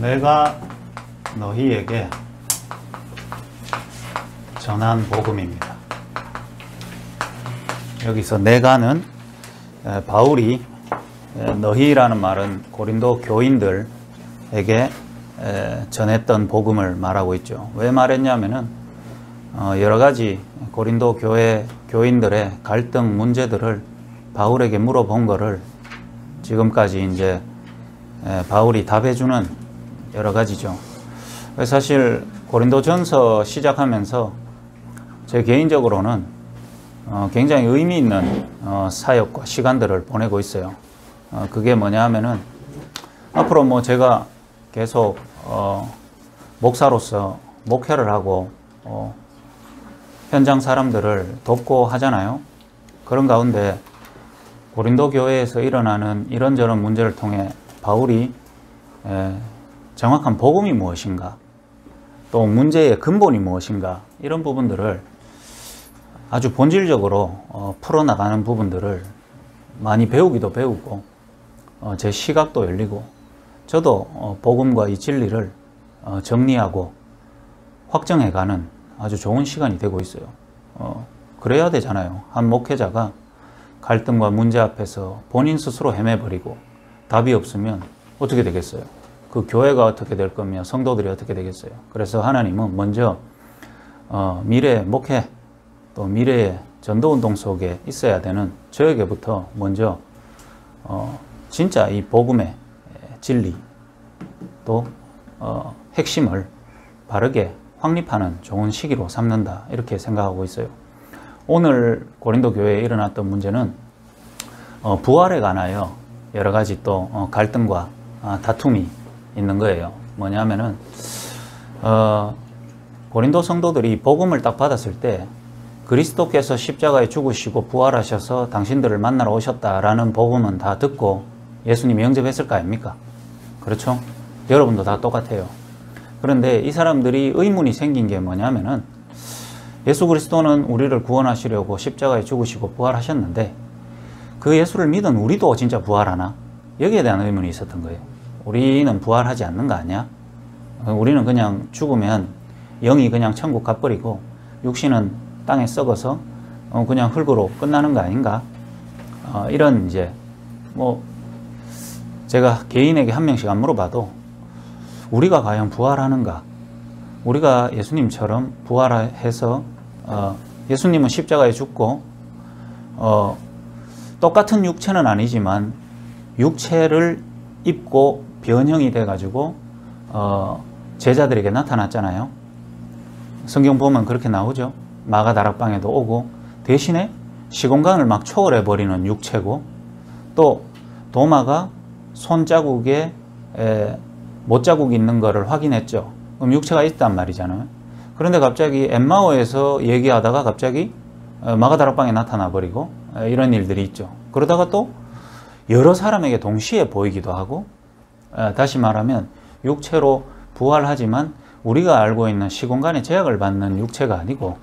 내가 너희에게 전한 복음입니다. 여기서 내가는 바울이 너희라는 말은 고린도 교인들에게 전했던 복음을 말하고 있죠. 왜 말했냐면은 여러 가지 고린도 교회 교인들의 갈등 문제들을 바울에게 물어본 거를 지금까지 이제 바울이 답해주는 여러 가지죠. 사실 고린도전서 시작하면서 제 개인적으로는 굉장히 의미 있는 사역과 시간들을 보내고 있어요. 그게 뭐냐 하면은 앞으로 뭐 제가 계속 목사로서 목회를 하고 현장 사람들을 돕고 하잖아요. 그런 가운데 고린도 교회에서 일어나는 이런저런 문제를 통해 바울이 정확한 복음이 무엇인가, 또 문제의 근본이 무엇인가, 이런 부분들을 아주 본질적으로 풀어나가는 부분들을 많이 배우기도 배우고 제 시각도 열리고 저도 복음과 이 진리를 정리하고 확정해가는 아주 좋은 시간이 되고 있어요. 그래야 되잖아요. 한 목회자가 갈등과 문제 앞에서 본인 스스로 헤매버리고 답이 없으면 어떻게 되겠어요? 그 교회가 어떻게 될 거며 성도들이 어떻게 되겠어요? 그래서 하나님은 먼저 미래의 목회 또 미래의 전도운동 속에 있어야 되는 저에게부터 먼저 진짜 이 복음의 진리 또 핵심을 바르게 확립하는 좋은 시기로 삼는다, 이렇게 생각하고 있어요. 오늘 고린도 교회에 일어났던 문제는 부활에 관하여 여러 가지 또 갈등과 다툼이 있는 거예요. 뭐냐면은 고린도 성도들이 복음을 딱 받았을 때 그리스도께서 십자가에 죽으시고 부활하셔서 당신들을 만나러 오셨다라는 복음은 다 듣고 예수님이 영접했을 거 아닙니까? 그렇죠? 여러분도 다 똑같아요. 그런데 이 사람들이 의문이 생긴 게 뭐냐면은 예수 그리스도는 우리를 구원하시려고 십자가에 죽으시고 부활하셨는데 그 예수를 믿은 우리도 진짜 부활하나? 여기에 대한 의문이 있었던 거예요. 우리는 부활하지 않는 거 아니야? 우리는 그냥 죽으면 영이 그냥 천국 가버리고 육신은 땅에 썩어서 그냥 흙으로 끝나는 거 아닌가? 이런 이제 뭐 제가 개인에게 한 명씩 안 물어봐도 우리가 과연 부활하는가? 우리가 예수님처럼 부활해서 예수님은 십자가에 죽고 똑같은 육체는 아니지만 육체를 입고 변형이 돼가지고 제자들에게 나타났잖아요. 성경 보면 그렇게 나오죠. 마가 다락방에도 오고 대신에 시공간을 막 초월해버리는 육체고, 또 도마가 손자국에 못자국이 있는 거를 확인했죠. 그럼 육체가 있단 말이잖아요. 그런데 갑자기 엠마오에서 얘기하다가 갑자기 마가다락방에 나타나 버리고 이런 일들이 있죠. 그러다가 또 여러 사람에게 동시에 보이기도 하고, 다시 말하면 육체로 부활하지만 우리가 알고 있는 시공간의 제약을 받는 육체가 아니고,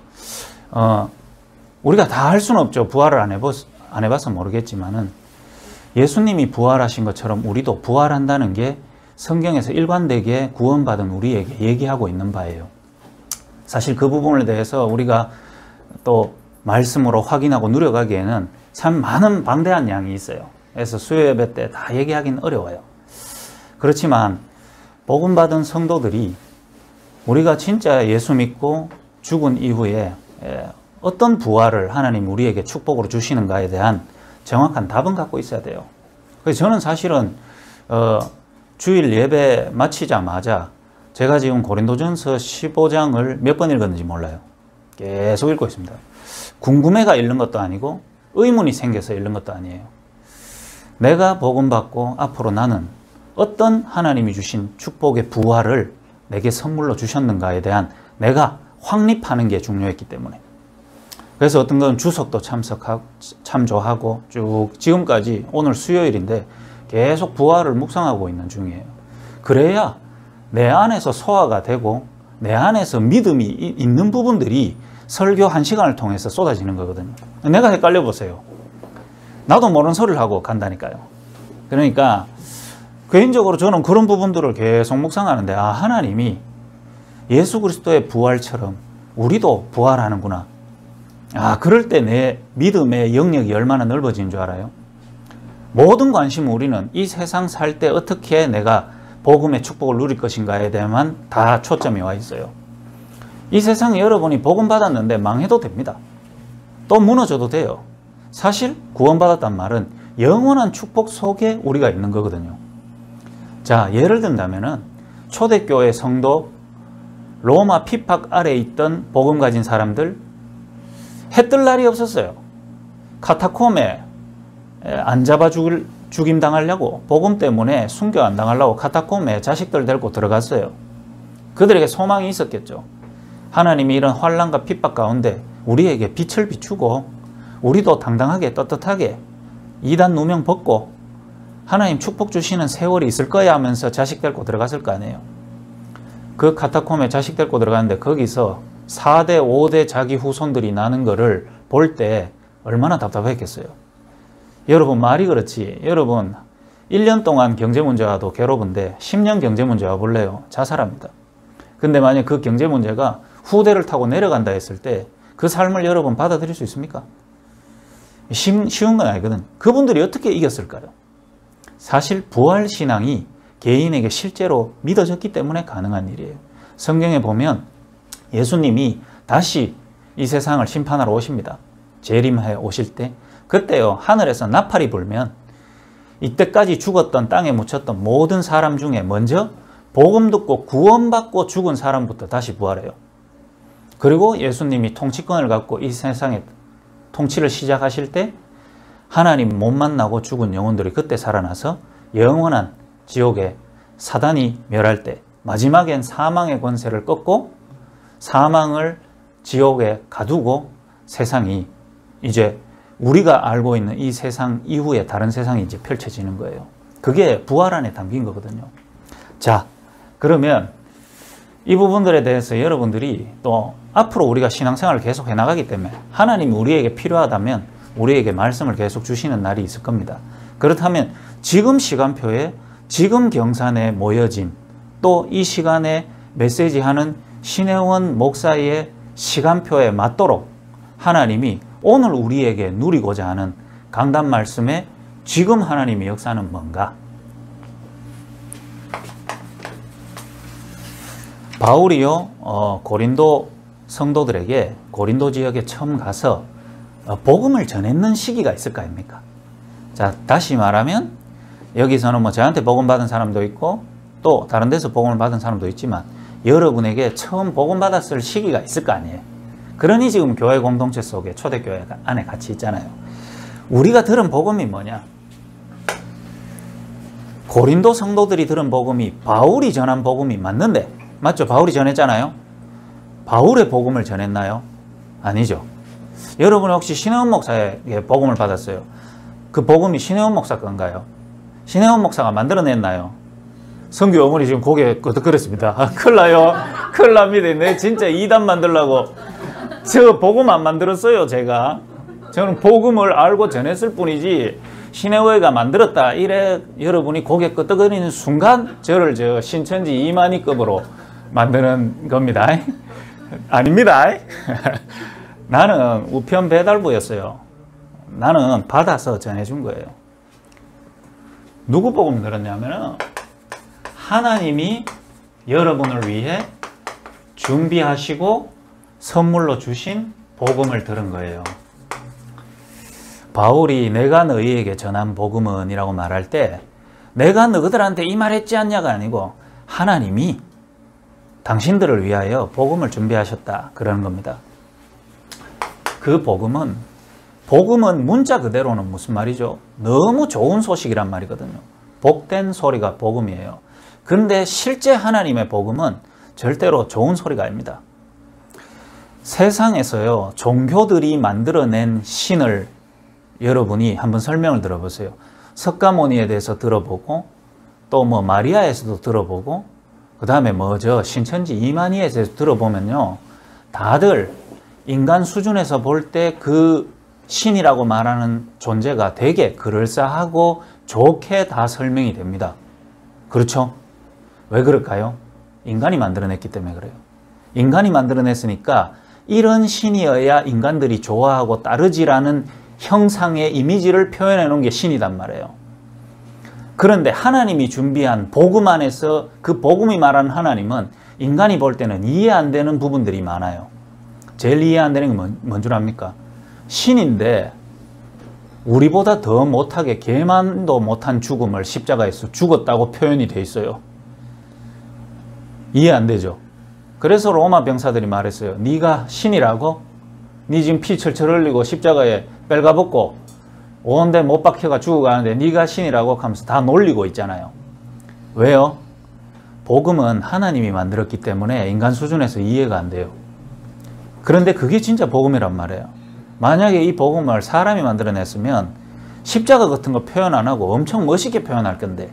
우리가 다 할 수는 없죠. 부활을 안 해봐서 모르겠지만은 예수님이 부활하신 것처럼 우리도 부활한다는 게 성경에서 일관되게 구원받은 우리에게 얘기하고 있는 바예요. 사실 그 부분에 대해서 우리가 또 말씀으로 확인하고 누려가기에는 참 많은 방대한 양이 있어요. 그래서 수요 예배 때 다 얘기하기는 어려워요. 그렇지만 복음받은 성도들이 우리가 진짜 예수 믿고 죽은 이후에 어떤 부활을 하나님 우리에게 축복으로 주시는가에 대한 정확한 답은 갖고 있어야 돼요. 그래서 저는 사실은 주일 예배 마치자마자 제가 지금 고린도전서 15장을 몇 번 읽었는지 몰라요. 계속 읽고 있습니다. 궁금해가 읽는 것도 아니고 의문이 생겨서 읽는 것도 아니에요. 내가 복음받고 앞으로 나는 어떤 하나님이 주신 축복의 부활을 내게 선물로 주셨는가에 대한 내가 확립하는 게 중요했기 때문에. 그래서 어떤 건 주석도 참조하고 쭉 지금까지 오늘 수요일인데 계속 부활을 묵상하고 있는 중이에요. 그래야 내 안에서 소화가 되고 내 안에서 믿음이 있는 부분들이 설교 1시간을 통해서 쏟아지는 거거든요. 내가 헷갈려 보세요. 나도 모르는 소리를 하고 간다니까요. 그러니까 개인적으로 저는 그런 부분들을 계속 묵상하는데, 아, 하나님이 예수 그리스도의 부활처럼 우리도 부활하는구나. 아, 그럴 때 내 믿음의 영역이 얼마나 넓어지는 줄 알아요? 모든 관심은 우리는 이 세상 살 때 어떻게 내가 복음의 축복을 누릴 것인가에 대해만 다 초점이 와 있어요. 이 세상에 여러분이 복음 받았는데 망해도 됩니다. 또 무너져도 돼요. 사실 구원받았단 말은 영원한 축복 속에 우리가 있는 거거든요. 자, 예를 든다면은 초대교회 성도, 로마 핍박 아래에 있던 복음 가진 사람들, 해 뜰 날이 없었어요. 카타콤에 안 잡아 죽임당하려고, 복음 때문에 순교 안 당하려고 카타콤에 자식들 데리고 들어갔어요. 그들에게 소망이 있었겠죠. 하나님이 이런 환난과 핍박 가운데 우리에게 빛을 비추고 우리도 당당하게 떳떳하게 이단 누명 벗고 하나님 축복 주시는 세월이 있을 거야 하면서 자식 데리고 들어갔을 거 아니에요. 그 카타콤에 자식 데리고 들어갔는데 거기서 4대 5대 자기 후손들이 나는 거를 볼 때 얼마나 답답했겠어요. 여러분, 말이 그렇지. 여러분 1년 동안 경제 문제와도 괴로운데 10년 경제 문제 와볼래요? 자살합니다. 근데 만약 그 경제 문제가 후대를 타고 내려간다 했을 때 그 삶을 여러분 받아들일 수 있습니까? 쉬운 건 아니거든. 그분들이 어떻게 이겼을까요? 사실 부활신앙이 개인에게 실제로 믿어졌기 때문에 가능한 일이에요. 성경에 보면 예수님이 다시 이 세상을 심판하러 오십니다. 재림해 오실 때, 그때요, 하늘에서 나팔이 불면 이때까지 죽었던, 땅에 묻혔던 모든 사람 중에 먼저 복음 듣고 구원받고 죽은 사람부터 다시 부활해요. 그리고 예수님이 통치권을 갖고 이 세상에 통치를 시작하실 때 하나님 못 만나고 죽은 영혼들이 그때 살아나서 영원한 지옥에 사단이 멸할 때 마지막엔 사망의 권세를 꺾고 사망을 지옥에 가두고 세상이 이제 우리가 알고 있는 이 세상 이후에 다른 세상이 이제 펼쳐지는 거예요. 그게 부활 안에 담긴 거거든요. 자, 그러면 이 부분들에 대해서 여러분들이 또 앞으로 우리가 신앙생활을 계속 해나가기 때문에 하나님이 우리에게 필요하다면 우리에게 말씀을 계속 주시는 날이 있을 겁니다. 그렇다면 지금 시간표에, 지금 경산에 모여진, 또 이 시간에 메시지하는 신혜원 목사의 시간표에 맞도록 하나님이 오늘 우리에게 누리고자 하는 강단 말씀에 지금 하나님의 역사는 뭔가? 바울이요, 고린도 성도들에게 고린도 지역에 처음 가서 복음을 전했는 시기가 있을 거 아닙니까? 자, 다시 말하면 여기서는 뭐 저한테 복음 받은 사람도 있고 또 다른 데서 복음을 받은 사람도 있지만 여러분에게 처음 복음 받았을 시기가 있을 거 아니에요. 그러니 지금 교회 공동체 속에 초대교회 안에 같이 있잖아요. 우리가 들은 복음이 뭐냐? 고린도 성도들이 들은 복음이 바울이 전한 복음이 맞는데, 맞죠? 바울이 전했잖아요. 바울의 복음을 전했나요? 아니죠. 여러분 혹시 신혜원 목사에게 복음을 받았어요. 그 복음이 신혜원 목사 건가요? 신혜원 목사가 만들어냈나요? 성규 어머니 지금 고개 끄덕거렸습니다. 아, 큰일 나요. 큰일 납니다. 내 진짜 이단 만들려고. 저 복음 안 만들었어요, 제가. 저는 복음을 알고 전했을 뿐이지 신혜회가 만들었다 이래 여러분이 고개 끄덕거리는 순간 저를 저 신천지 이만희급으로 만드는 겁니다. 아닙니다. 나는 우편 배달부였어요. 나는 받아서 전해준 거예요. 누구 복음 들었냐면은 하나님이 여러분을 위해 준비하시고 선물로 주신 복음을 들은 거예요. 바울이 내가 너희에게 전한 복음은 이라고 말할 때 내가 너희들한테 이 말했지 않냐가 아니고 하나님이 당신들을 위하여 복음을 준비하셨다 그러는 겁니다. 그 복음은 문자 그대로는 무슨 말이죠? 너무 좋은 소식이란 말이거든요. 복된 소리가 복음이에요. 근데 실제 하나님의 복음은 절대로 좋은 소리가 아닙니다. 세상에서요, 종교들이 만들어낸 신을 여러분이 한번 설명을 들어보세요. 석가모니에 대해서 들어보고 또 뭐 마리아에서도 들어보고 그 다음에 뭐죠? 신천지 이만희에 대해서 들어보면요, 다들 인간 수준에서 볼 때 그 신이라고 말하는 존재가 되게 그럴싸하고 좋게 다 설명이 됩니다. 그렇죠? 왜 그럴까요? 인간이 만들어냈기 때문에 그래요. 인간이 만들어냈으니까 이런 신이어야 인간들이 좋아하고 따르지라는 형상의 이미지를 표현해 놓은 게 신이단 말이에요. 그런데 하나님이 준비한 복음 안에서 그 복음이 말하는 하나님은 인간이 볼 때는 이해 안 되는 부분들이 많아요. 제일 이해 안 되는 게 뭔 줄 압니까? 신인데 우리보다 더 못하게 개만도 못한 죽음을 십자가에서 죽었다고 표현이 돼 있어요. 이해 안 되죠? 그래서 로마 병사들이 말했어요. 네가 신이라고? 네 지금 피 철철 흘리고 십자가에 뺄가벗고 온데 못 박혀가 죽어가는데 네가 신이라고 하면서 다 놀리고 있잖아요. 왜요? 복음은 하나님이 만들었기 때문에 인간 수준에서 이해가 안 돼요. 그런데 그게 진짜 복음이란 말이에요. 만약에 이 복음을 사람이 만들어냈으면 십자가 같은 거 표현 안 하고 엄청 멋있게 표현할 건데,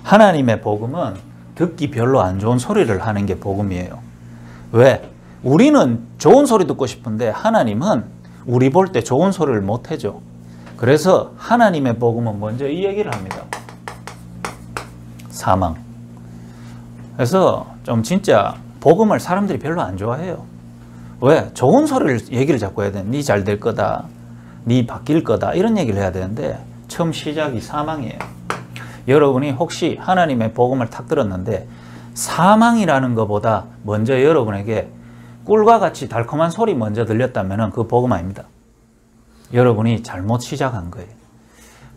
하나님의 복음은 듣기 별로 안 좋은 소리를 하는 게 복음이에요. 왜? 우리는 좋은 소리 듣고 싶은데 하나님은 우리 볼 때 좋은 소리를 못 해줘. 그래서 하나님의 복음은 먼저 이 얘기를 합니다. 사망. 그래서 좀 진짜 복음을 사람들이 별로 안 좋아해요. 왜? 좋은 소리를 얘기를 자꾸 해야 돼. 네 잘 될 거다. 네 바뀔 거다. 이런 얘기를 해야 되는데 처음 시작이 사망이에요. 여러분이 혹시 하나님의 복음을 탁 들었는데 사망이라는 것보다 먼저 여러분에게 꿀과 같이 달콤한 소리 먼저 들렸다면 그 복음 아닙니다. 여러분이 잘못 시작한 거예요.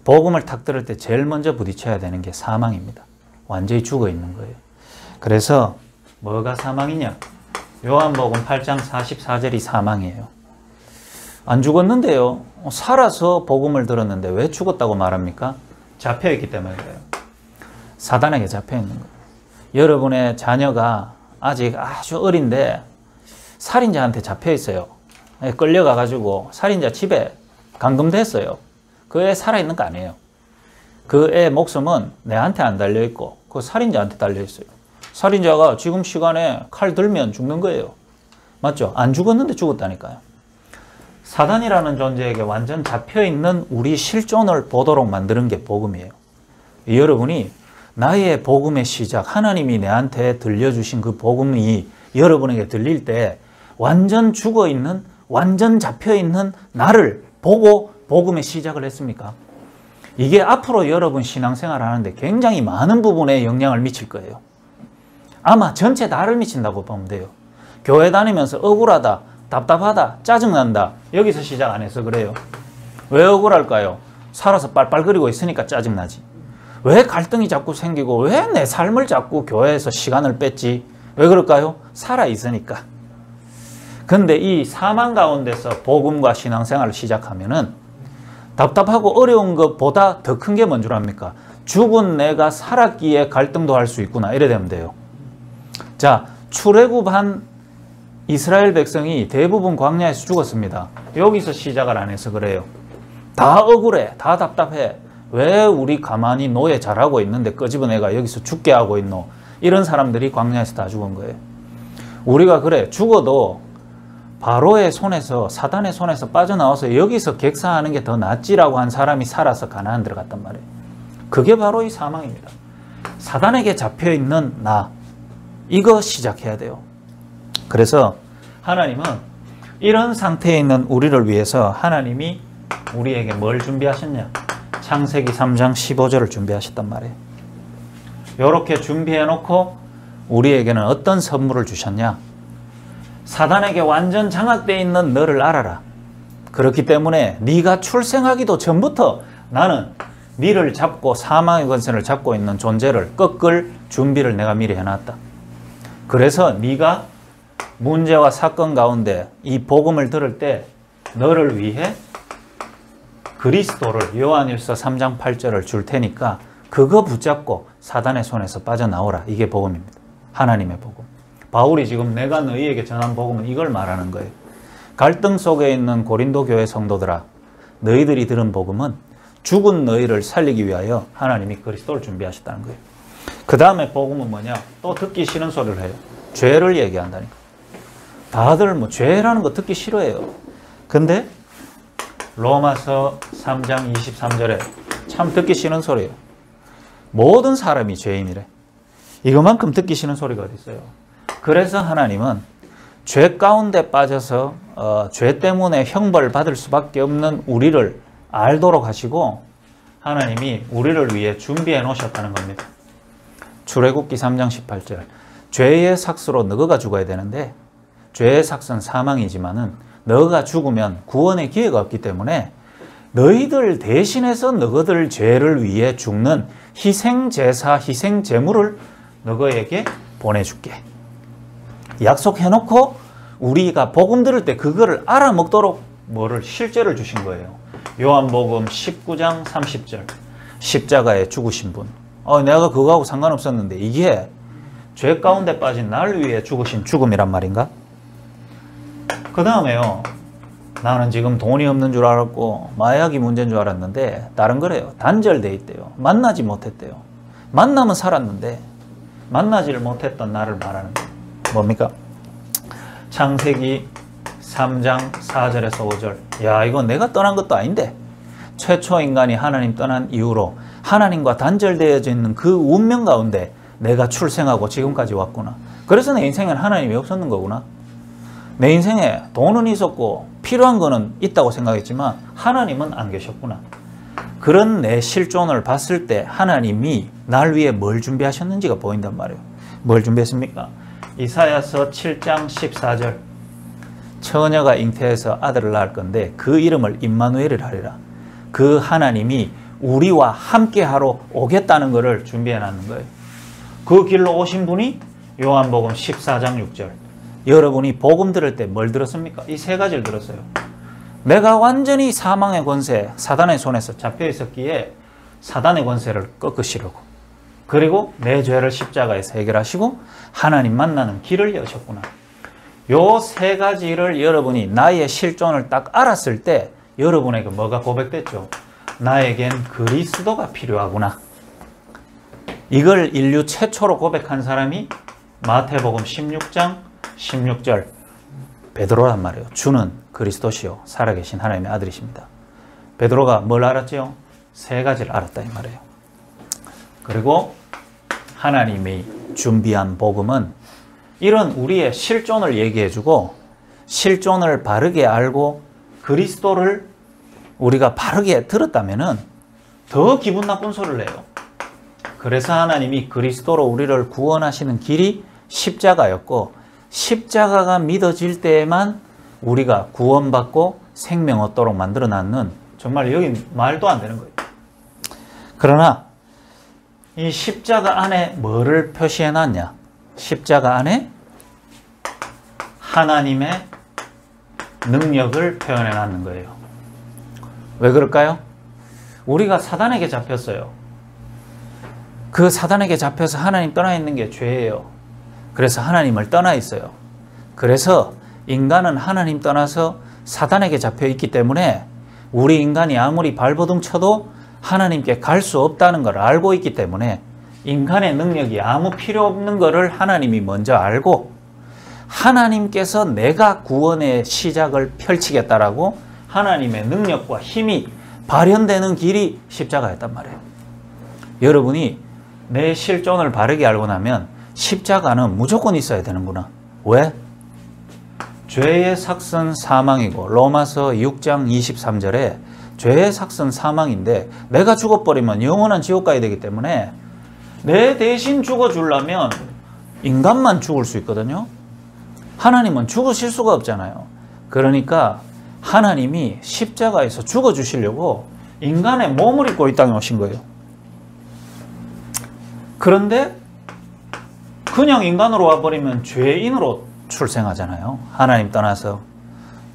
복음을 탁 들을 때 제일 먼저 부딪혀야 되는 게 사망입니다. 완전히 죽어 있는 거예요. 그래서 뭐가 사망이냐? 요한복음 8장 44절이 사망이에요. 안 죽었는데요. 살아서 복음을 들었는데 왜 죽었다고 말합니까? 잡혀있기 때문에 그래요. 사단에게 잡혀있는 거예요. 여러분의 자녀가 아직 아주 어린데 살인자한테 잡혀있어요. 끌려가가지고 살인자 집에 감금됐어요. 그 애 살아있는 거 아니에요. 그 애 목숨은 내한테 안 달려있고 그 살인자한테 달려있어요. 살인자가 지금 시간에 칼 들면 죽는 거예요. 맞죠? 안 죽었는데 죽었다니까요. 사단이라는 존재에게 완전 잡혀있는 우리 실존을 보도록 만드는 게 복음이에요. 여러분이 나의 복음의 시작, 하나님이 내한테 들려주신 그 복음이 여러분에게 들릴 때 완전 죽어있는, 완전 잡혀있는 나를 보고 복음의 시작을 했습니까? 이게 앞으로 여러분 신앙생활 하는데 굉장히 많은 부분에 영향을 미칠 거예요. 아마 전체 나를 미친다고 보면 돼요. 교회 다니면서 억울하다, 답답하다, 짜증난다. 여기서 시작 안 해서 그래요. 왜 억울할까요? 살아서 빨빨거리고 있으니까 짜증나지. 왜 갈등이 자꾸 생기고 왜 내 삶을 자꾸 교회에서 시간을 뺐지? 왜 그럴까요? 살아있으니까. 근데 이 사망 가운데서 복음과 신앙생활을 시작하면은 답답하고 어려운 것보다 더 큰 게 뭔 줄 압니까? 죽은 내가 살았기에 갈등도 할 수 있구나. 이래 되면 돼요. 자, 출애굽한 이스라엘 백성이 대부분 광야에서 죽었습니다. 여기서 시작을 안 해서 그래요. 다 억울해. 다 답답해. 왜 우리 가만히 노예 잘하고 있는데 끄집어내가 여기서 죽게 하고 있노? 이런 사람들이 광야에서 다 죽은 거예요. 우리가 그래. 죽어도 바로의 손에서, 사단의 손에서 빠져나와서 여기서 객사하는 게 더 낫지라고 한 사람이 살아서 가나안 들어갔단 말이에요. 그게 바로 이 사망입니다. 사단에게 잡혀있는 나, 이거 시작해야 돼요. 그래서 하나님은 이런 상태에 있는 우리를 위해서 하나님이 우리에게 뭘 준비하셨냐? 창세기 3장 15절을 준비하셨단 말이에요. 이렇게 준비해 놓고 우리에게는 어떤 선물을 주셨냐? 사단에게 완전 장악되어 있는 너를 알아라. 그렇기 때문에 네가 출생하기도 전부터 나는 네를 잡고 사망의 권세를 잡고 있는 존재를 꺾을 준비를 내가 미리 해놨다. 그래서 네가 문제와 사건 가운데 이 복음을 들을 때 너를 위해 그리스도를 요한일서 3장 8절을 줄 테니까 그거 붙잡고 사단의 손에서 빠져나오라. 이게 복음입니다. 하나님의 복음. 바울이 지금 내가 너희에게 전한 복음은 이걸 말하는 거예요. 갈등 속에 있는 고린도 교회 성도들아, 너희들이 들은 복음은 죽은 너희를 살리기 위하여 하나님이 그리스도를 준비하셨다는 거예요. 그 다음에 복음은 뭐냐? 또 듣기 싫은 소리를 해요. 죄를 얘기한다니까. 다들 뭐 죄라는 거 듣기 싫어해요. 근데 로마서 3장 23절에 참 듣기 싫은 소리예요. 모든 사람이 죄인이래. 이거만큼 듣기 싫은 소리가 어디 있어요. 그래서 하나님은 죄 가운데 빠져서 죄 때문에 형벌을 받을 수밖에 없는 우리를 알도록 하시고 하나님이 우리를 위해 준비해 놓으셨다는 겁니다. 출애굽기 3장 18절 죄의 삭스로 너가 죽어야 되는데 죄의 삭스는 사망이지만은 너가 죽으면 구원의 기회가 없기 때문에 너희들 대신해서 너희들 죄를 위해 죽는 희생제사, 희생제물을 너희에게 보내줄게. 약속해놓고 우리가 복음 들을 때 그거를 알아먹도록 뭐를 실제를 주신 거예요. 요한복음 19장 30절 십자가에 죽으신 분. 내가 그거하고 상관없었는데 이게 죄 가운데 빠진 날 위해 죽으신 죽음이란 말인가? 그 다음에요. 나는 지금 돈이 없는 줄 알았고 마약이 문제인 줄 알았는데 다른 거래요. 단절돼 있대요. 만나지 못했대요. 만나면 살았는데 만나지를 못했던 나를 말하는 거예요. 뭡니까? 창세기 3장 4절에서 5절. 야, 이건 내가 떠난 것도 아닌데 최초 인간이 하나님 떠난 이후로 하나님과 단절되어져 있는 그 운명 가운데 내가 출생하고 지금까지 왔구나. 그래서 내 인생에는 하나님이 없었는 거구나. 내 인생에 돈은 있었고 필요한 거는 있다고 생각했지만 하나님은 안 계셨구나. 그런 내 실존을 봤을 때 하나님이 날 위해 뭘 준비하셨는지가 보인단 말이에요. 뭘 준비했습니까? 이사야서 7장 14절 처녀가 잉태해서 아들을 낳을 건데 그 이름을 임마누엘이라 하리라. 그 하나님이 우리와 함께하러 오겠다는 것을 준비해 놨는 거예요. 그 길로 오신 분이 요한복음 14장 6절 여러분이 복음 들을 때 뭘 들었습니까? 이 세 가지를 들었어요. 내가 완전히 사망의 권세, 사단의 손에서 잡혀 있었기에 사단의 권세를 꺾으시려고 그리고 내 죄를 십자가에서 해결하시고 하나님 만나는 길을 여셨구나. 요 세 가지를 여러분이 나의 실존을 딱 알았을 때 여러분에게 뭐가 고백됐죠? 나에겐 그리스도가 필요하구나. 이걸 인류 최초로 고백한 사람이 마태복음 16장 16절 베드로란 말이에요. 주는 그리스도시요 살아계신 하나님의 아들이십니다. 베드로가 뭘 알았죠? 세 가지를 알았다 이 말이에요. 그리고 하나님이 준비한 복음은 이런 우리의 실존을 얘기해주고 실존을 바르게 알고 그리스도를 우리가 바르게 들었다면 더 기분 나쁜 소리를 해요. 그래서 하나님이 그리스도로 우리를 구원하시는 길이 십자가였고 십자가가 믿어질 때에만 우리가 구원받고 생명 얻도록 만들어놨는 정말 여기 말도 안 되는 거예요. 그러나 이 십자가 안에 뭐를 표시해놨냐? 십자가 안에 하나님의 능력을 표현해놨는 거예요. 왜 그럴까요? 우리가 사단에게 잡혔어요. 그 사단에게 잡혀서 하나님 떠나 있는 게 죄예요. 그래서 하나님을 떠나 있어요. 그래서 인간은 하나님 떠나서 사단에게 잡혀 있기 때문에 우리 인간이 아무리 발버둥 쳐도 하나님께 갈 수 없다는 걸 알고 있기 때문에 인간의 능력이 아무 필요 없는 것을 하나님이 먼저 알고 하나님께서 내가 구원의 시작을 펼치겠다라고 하나님의 능력과 힘이 발현되는 길이 십자가였단 말이에요. 여러분이 내 실존을 바르게 알고 나면 십자가는 무조건 있어야 되는구나. 왜? 죄의 삭은 사망이고 로마서 6장 23절에 죄의 삭은 사망인데 내가 죽어버리면 영원한 지옥 가야 되기 때문에 내 대신 죽어주려면 인간만 죽을 수 있거든요. 하나님은 죽으실 수가 없잖아요. 그러니까 하나님이 십자가에서 죽어주시려고 인간의 몸을 입고 이 땅에 오신 거예요. 그런데 그냥 인간으로 와버리면 죄인으로 출생하잖아요. 하나님 떠나서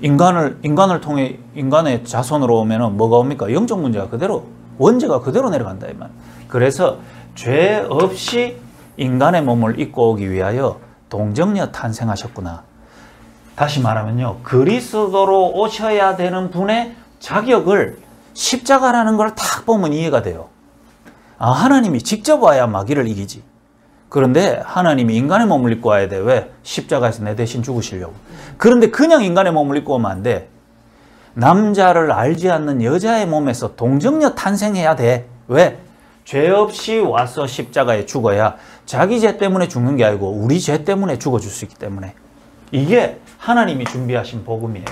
인간을 통해 인간의 자손으로 오면 뭐가 옵니까? 영적 문제가 그대로 원죄가 그대로 내려간다 이 말. 그래서 죄 없이 인간의 몸을 입고 오기 위하여 동정녀 탄생하셨구나. 다시 말하면요, 그리스도로 오셔야 되는 분의 자격을 십자가라는 걸 딱 보면 이해가 돼요. 하나님이 직접 와야 마귀를 이기지. 그런데 하나님이 인간의 몸을 입고 와야 돼. 왜? 십자가에서 내 대신 죽으시려고. 그런데 그냥 인간의 몸을 입고 오면 안 돼. 남자를 알지 않는 여자의 몸에서 동정녀 탄생해야 돼. 왜? 죄 없이 와서 십자가에 죽어야 자기 죄 때문에 죽는 게 아니고 우리 죄 때문에 죽어줄 수 있기 때문에 이게 하나님이 준비하신 복음이에요.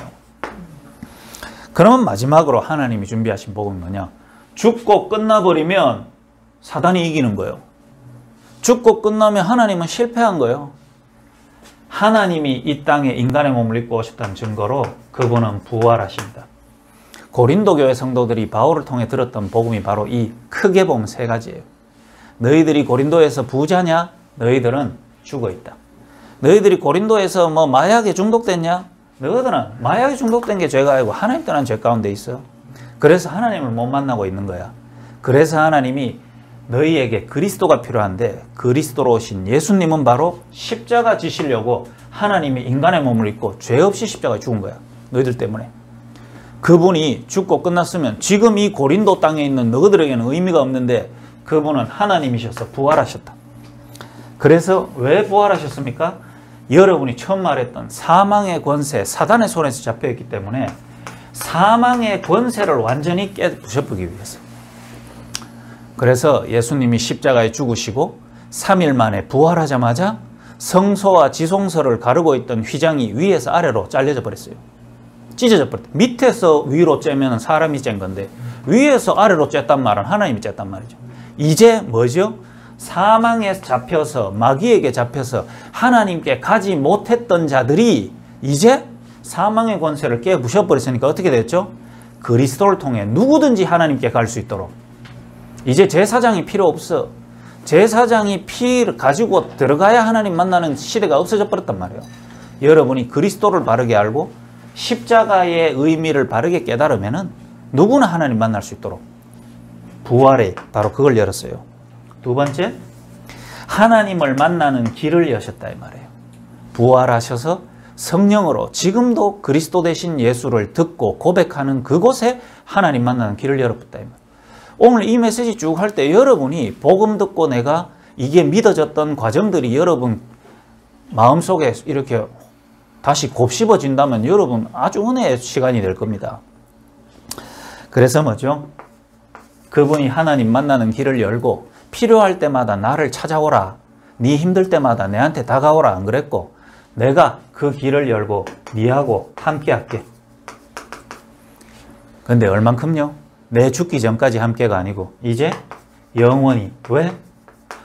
그러면 마지막으로 하나님이 준비하신 복음은 뭐냐? 죽고 끝나버리면 사단이 이기는 거예요. 죽고 끝나면 하나님은 실패한 거예요. 하나님이 이 땅에 인간의 몸을 입고 오셨다는 증거로 그분은 부활하십니다. 고린도 교회 성도들이 바울을 통해 들었던 복음이 바로 이 크게 보면 세 가지예요. 너희들이 고린도에서 부자냐? 너희들은 죽어있다. 너희들이 고린도에서 뭐 마약에 중독됐냐? 너희들은 마약에 중독된 게 죄가 아니고 하나님 떠난 죄 가운데 있어. 그래서 하나님을 못 만나고 있는 거야. 그래서 하나님이 너희에게 그리스도가 필요한데 그리스도로 오신 예수님은 바로 십자가 지시려고 하나님이 인간의 몸을 입고 죄 없이 십자가에 죽은 거야. 너희들 때문에. 그분이 죽고 끝났으면 지금 이 고린도 땅에 있는 너희들에게는 의미가 없는데 그분은 하나님이셔서 부활하셨다. 그래서 왜 부활하셨습니까? 여러분이 처음 말했던 사망의 권세, 사단의 손에서 잡혀있기 때문에 사망의 권세를 완전히 깨부셔보기 위해서. 그래서 예수님이 십자가에 죽으시고 3일 만에 부활하자마자 성소와 지성소를 가르고 있던 휘장이 위에서 아래로 잘려져 버렸어요. 찢어져 버렸다. 밑에서 위로 째면 사람이 짠 건데 위에서 아래로 쬐단 말은 하나님이 쬐단 말이죠. 이제 뭐죠? 사망에 잡혀서 마귀에게 잡혀서 하나님께 가지 못했던 자들이 이제 사망의 권세를 깨부셔버렸으니까 어떻게 됐죠? 그리스도를 통해 누구든지 하나님께 갈 수 있도록. 이제 제사장이 필요 없어. 제사장이 피를 가지고 들어가야 하나님 만나는 시대가 없어져 버렸단 말이에요. 여러분이 그리스도를 바르게 알고 십자가의 의미를 바르게 깨달으면은 누구나 하나님 만날 수 있도록 부활에 바로 그걸 열었어요. 두 번째, 하나님을 만나는 길을 여셨다 이 말이에요. 부활하셔서 성령으로 지금도 그리스도 되신 예수를 듣고 고백하는 그곳에 하나님 만나는 길을 열었다 이 말이에요. 오늘 이 메시지 쭉 할 때 여러분이 복음 듣고 내가 이게 믿어졌던 과정들이 여러분 마음속에 이렇게 다시 곱씹어진다면 여러분 아주 은혜의 시간이 될 겁니다. 그래서 뭐죠? 그분이 하나님 만나는 길을 열고 필요할 때마다 나를 찾아오라. 네 힘들 때마다 내한테 다가오라 안 그랬고 내가 그 길을 열고 네하고 함께 할게. 근데 얼만큼요? 내 죽기 전까지 함께가 아니고 이제 영원히. 왜?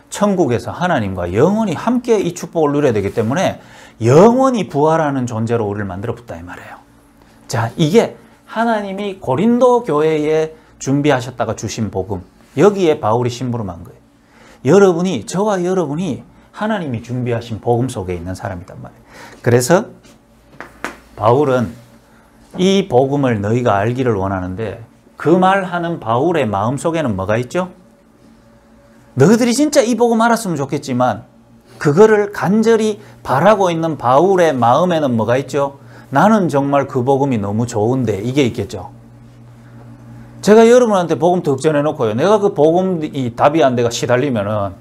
천국에서 하나님과 영원히 함께 이 축복을 누려야 되기 때문에 영원히 부활하는 존재로 우리를 만들어 붓다 이 말이에요. 자, 이게 하나님이 고린도 교회에 준비하셨다가 주신 복음. 여기에 바울이 심부름한 거예요. 여러분이, 저와 여러분이 하나님이 준비하신 복음 속에 있는 사람이란 말이에요. 그래서 바울은 이 복음을 너희가 알기를 원하는데 그 말하는 바울의 마음속에는 뭐가 있죠? 너희들이 진짜 이 복음 알았으면 좋겠지만 그거를 간절히 바라고 있는 바울의 마음에는 뭐가 있죠? 나는 정말 그 복음이 너무 좋은데 이게 있겠죠. 제가 여러분한테 복음 득 전해놓고요. 내가 그 복음이 답이 안 돼가 시달리면은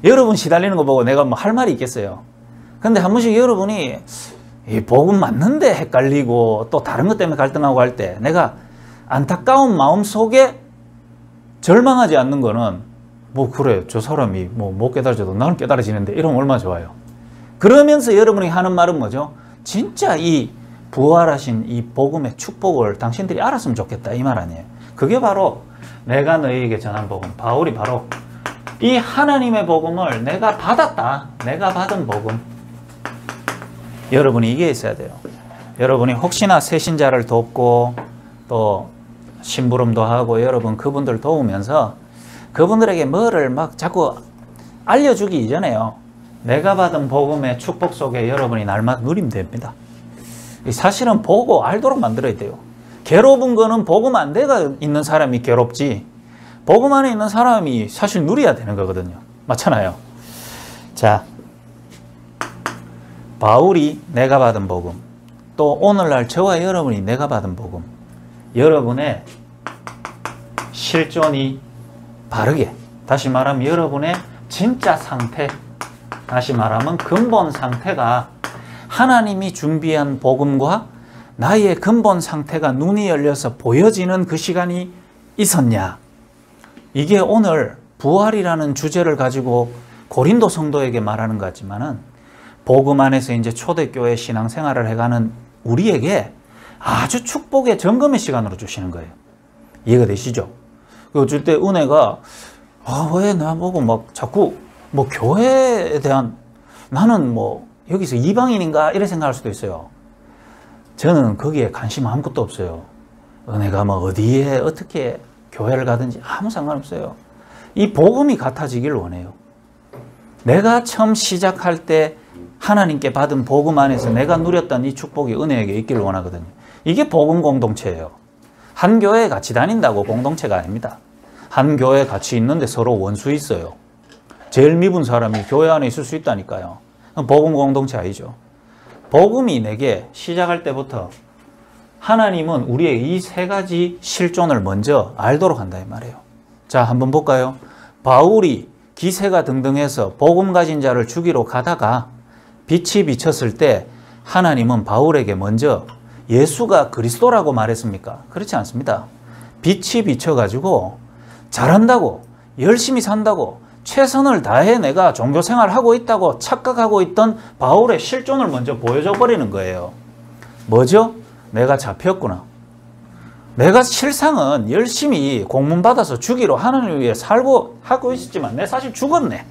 여러분 시달리는 거 보고 내가 뭐 할 말이 있겠어요. 근데 한 번씩 여러분이 이 복음 맞는데 헷갈리고 또 다른 것 때문에 갈등하고 할 때 내가 안타까운 마음 속에 절망하지 않는 거는 뭐 그래 저 사람이 뭐 못 깨달아져도 나는 깨달아지는데 이러면 얼마나 좋아요. 그러면서 여러분이 하는 말은 뭐죠? 진짜 이 부활하신 이 복음의 축복을 당신들이 알았으면 좋겠다 이 말 아니에요. 그게 바로 내가 너희에게 전한 복음. 바울이 바로 이 하나님의 복음을 내가 받았다. 내가 받은 복음. 여러분이 이게 있어야 돼요. 여러분이 혹시나 새신자를 돕고 또 심부름도 하고 여러분 그분들 도우면서 그분들에게 뭐를 막 자꾸 알려주기 이전에요. 내가 받은 복음의 축복 속에 여러분이 날마다 누리면 됩니다. 사실은 보고 알도록 만들어야 돼요. 괴로운 거는 복음 안 돼가 있는 사람이 괴롭지 복음 안에 있는 사람이 사실 누려야 되는 거거든요. 맞잖아요. 자, 바울이 내가 받은 복음, 또 오늘날 저와 여러분이 내가 받은 복음, 여러분의 실존이 바르게, 다시 말하면 여러분의 진짜 상태, 다시 말하면 근본 상태가 하나님이 준비한 복음과 나의 근본 상태가 눈이 열려서 보여지는 그 시간이 있었냐. 이게 오늘 부활이라는 주제를 가지고 고린도 성도에게 말하는 것 같지만은 복음 안에서 이제 초대교회 신앙생활을 해가는 우리에게 아주 축복의 점검의 시간으로 주시는 거예요. 이해가 되시죠? 어쩔 때 은혜가 왜 나보고 막 자꾸 뭐 교회에 대한 나는 뭐 여기서 이방인인가 이런 생각할 수도 있어요. 저는 거기에 관심 아무것도 없어요. 은혜가 뭐 어디에 어떻게 교회를 가든지 아무 상관없어요. 이 복음이 같아지길 원해요. 내가 처음 시작할 때 하나님께 받은 복음 안에서 내가 누렸던 이 축복이 은혜에게 있기를 원하거든요. 이게 복음 공동체예요. 한 교회에 같이 다닌다고 공동체가 아닙니다. 한 교회에 같이 있는데 서로 원수 있어요. 제일 미운 사람이 교회 안에 있을 수 있다니까요. 복음 공동체 아니죠. 복음이 내게 시작할 때부터 하나님은 우리의 이 세 가지 실존을 먼저 알도록 한다 이 말이에요. 자, 한번 볼까요? 바울이 기세가 등등해서 복음 가진 자를 죽이러 가다가 빛이 비쳤을 때 하나님은 바울에게 먼저 예수가 그리스도라고 말했습니까? 그렇지 않습니다. 빛이 비쳐가지고 잘한다고, 열심히 산다고, 최선을 다해 내가 종교생활을 하고 있다고 착각하고 있던 바울의 실존을 먼저 보여줘 버리는 거예요. 뭐죠? 내가 잡혔구나. 내가 실상은 열심히 공문 받아서 주기로 하나님을 위해 살고 하고 있었지만 내 사실 죽었네.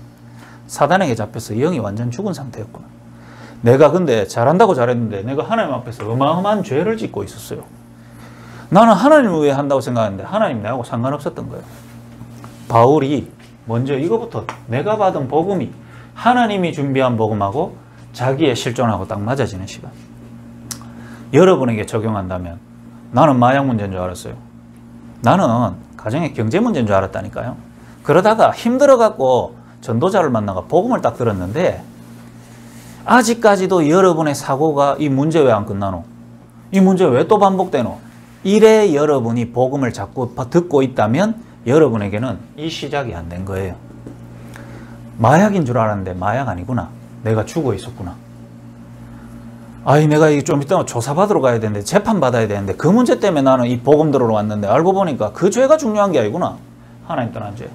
사단에게 잡혀서 영이 완전 죽은 상태였구나. 내가 근데 잘한다고 잘했는데 내가 하나님 앞에서 어마어마한 죄를 짓고 있었어요. 나는 하나님을 위해 한다고 생각했는데 하나님 나하고 상관없었던 거예요. 바울이 먼저 이거부터 내가 받은 복음이 하나님이 준비한 복음하고 자기의 실존하고 딱 맞아지는 시간. 여러분에게 적용한다면 나는 마약 문제인 줄 알았어요. 나는 가정의 경제 문제인 줄 알았다니까요. 그러다가 힘들어갖고 전도자를 만나가 복음을 딱 들었는데 아직까지도 여러분의 사고가 이 문제 왜 안 끝나노? 이 문제 왜 또 반복되노? 이래 여러분이 복음을 자꾸 듣고 있다면 여러분에게는 이 시작이 안 된 거예요. 마약인 줄 알았는데 마약 아니구나. 내가 죽어 있었구나. 내가 좀 이따 조사받으러 가야 되는데 재판받아야 되는데 그 문제 때문에 나는 이 복음 들으러 왔는데 알고 보니까 그 죄가 중요한 게 아니구나. 하나님 떠난 죄.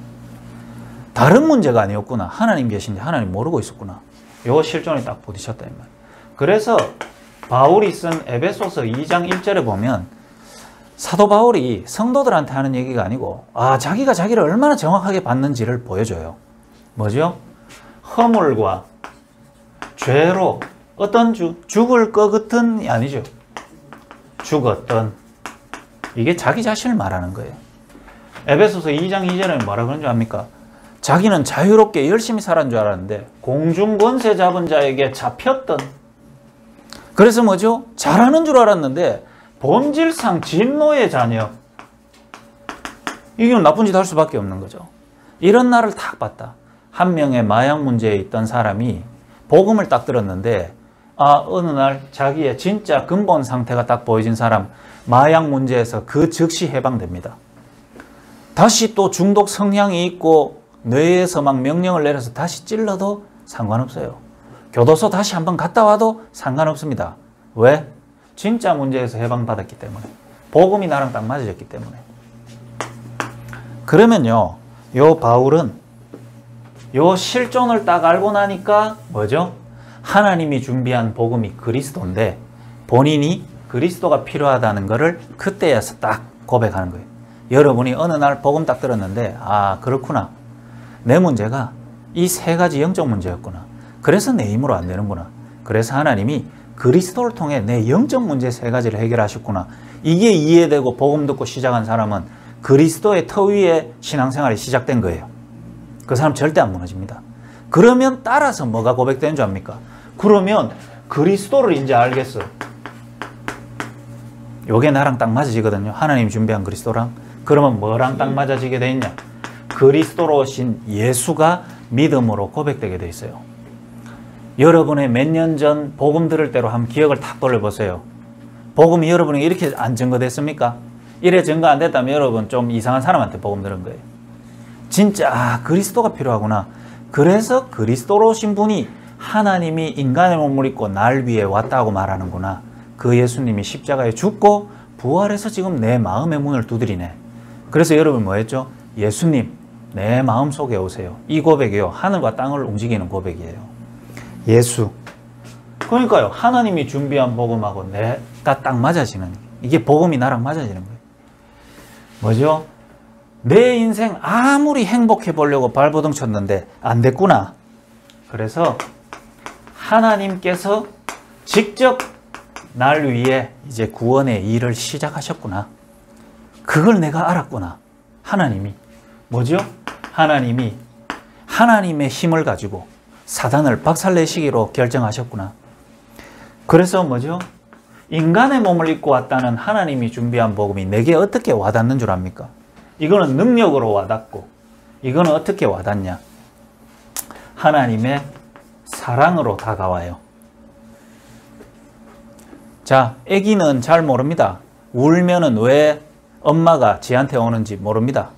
다른 문제가 아니었구나. 하나님 계신데 하나님 모르고 있었구나. 요 실존이 딱 부딪혔다 이 말. 그래서 바울이 쓴 에베소서 2장 1절에 보면 사도 바울이 성도들한테 하는 얘기가 아니고 자기가 자기를 얼마나 정확하게 받는지를 보여줘요. 뭐죠? 허물과 죄로 어떤 죽을 것 같은 아니죠. 죽었던. 이게 자기 자신을 말하는 거예요. 에베소서 2장 2절에 뭐라 그런 줄 압니까? 자기는 자유롭게 열심히 살았는 줄 알았는데 공중 권세 잡은 자에게 잡혔던. 그래서 뭐죠? 잘하는 줄 알았는데 본질상 진노의 자녀. 이게 나쁜 짓 할 수밖에 없는 거죠. 이런 날을 딱 봤다. 한 명의 마약 문제에 있던 사람이 복음을 딱 들었는데 어느 날 자기의 진짜 근본 상태가 딱 보여진 사람, 마약 문제에서 그 즉시 해방됩니다. 다시 또 중독 성향이 있고 뇌에서 막 명령을 내려서 다시 찔러도 상관없어요. 교도소 다시 한번 갔다 와도 상관없습니다. 왜? 진짜 문제에서 해방받았기 때문에. 복음이 나랑 딱 맞아졌기 때문에. 그러면요, 요 바울은 요 실존을 딱 알고 나니까 뭐죠? 하나님이 준비한 복음이 그리스도인데 본인이 그리스도가 필요하다는 것을 그때에서 딱 고백하는 거예요. 여러분이 어느 날 복음 딱 들었는데 그렇구나. 내 문제가 이 세 가지 영적 문제였구나. 그래서 내 힘으로 안 되는구나. 그래서 하나님이 그리스도를 통해 내 영적 문제 세 가지를 해결하셨구나. 이게 이해되고 복음 듣고 시작한 사람은 그리스도의 터 위에 신앙생활이 시작된 거예요. 그 사람 절대 안 무너집니다. 그러면 따라서 뭐가 고백되는 줄 압니까? 그러면 그리스도를 이제 알겠어. 요게 나랑 딱 맞아지거든요. 하나님 준비한 그리스도랑. 그러면 뭐랑 딱 맞아지게 돼 있냐? 그리스도로 오신 예수가 믿음으로 고백되게 돼 있어요. 여러분의 몇 년 전 복음 들을 때로 한번 기억을 탁 돌려보세요. 복음이 여러분에게 이렇게 안 증거됐습니까? 이래 증거 안 됐다면 여러분 좀 이상한 사람한테 복음 들은 거예요. 진짜 그리스도가 필요하구나. 그래서 그리스도로 오신 분이 하나님이 인간의 몸을 입고 날 위해 왔다고 말하는구나. 그 예수님이 십자가에 죽고 부활해서 지금 내 마음의 문을 두드리네. 그래서 여러분 뭐 했죠? 예수님 내 마음속에 오세요. 이 고백이요. 하늘과 땅을 움직이는 고백이에요. 예수. 그러니까요. 하나님이 준비한 복음하고 내가 딱 맞아지는, 이게 복음이 나랑 맞아지는 거예요. 뭐죠? 내 인생 아무리 행복해 보려고 발버둥 쳤는데 안 됐구나. 그래서 하나님께서 직접 날 위해 이제 구원의 일을 시작하셨구나. 그걸 내가 알았구나. 하나님이. 뭐죠? 하나님이 하나님의 힘을 가지고 사단을 박살내시기로 결정하셨구나. 그래서 뭐죠? 인간의 몸을 입고 왔다는 하나님이 준비한 복음이 내게 어떻게 와닿는 줄 압니까? 이거는 능력으로 와닿고, 이거는 어떻게 와닿냐? 하나님의 사랑으로 다가와요. 자, 아기는 잘 모릅니다. 울면은 왜 엄마가 지한테 오는지 모릅니다.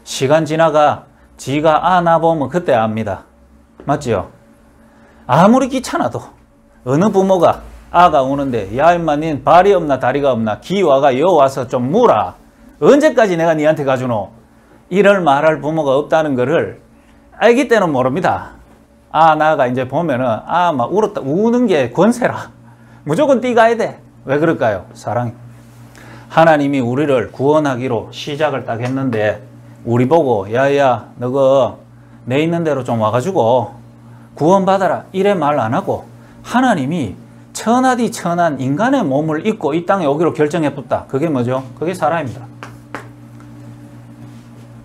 시간 지나가 지가 안아보면 그때 압니다. 맞지요? 아무리 귀찮아도 어느 부모가 아가 우는데 야 임마 닌 발이 없나 다리가 없나 기와가 여 와서 좀 물어. 언제까지 내가 니한테 가주노? 이럴 말할 부모가 없다는 거를 아기 때는 모릅니다. 나가 이제 보면은 막 울었다. 우는 게 권세라. 무조건 뛰가야 돼. 왜 그럴까요? 사랑. 하나님이 우리를 구원하기로 시작을 딱 했는데 우리 보고 야야 너가 내 있는 대로 좀 와가지고 구원받아라 이래 말 안 하고 하나님이 천하디 천한 인간의 몸을 입고 이 땅에 오기로 결정해뒀다. 그게 뭐죠? 그게 사랑입니다.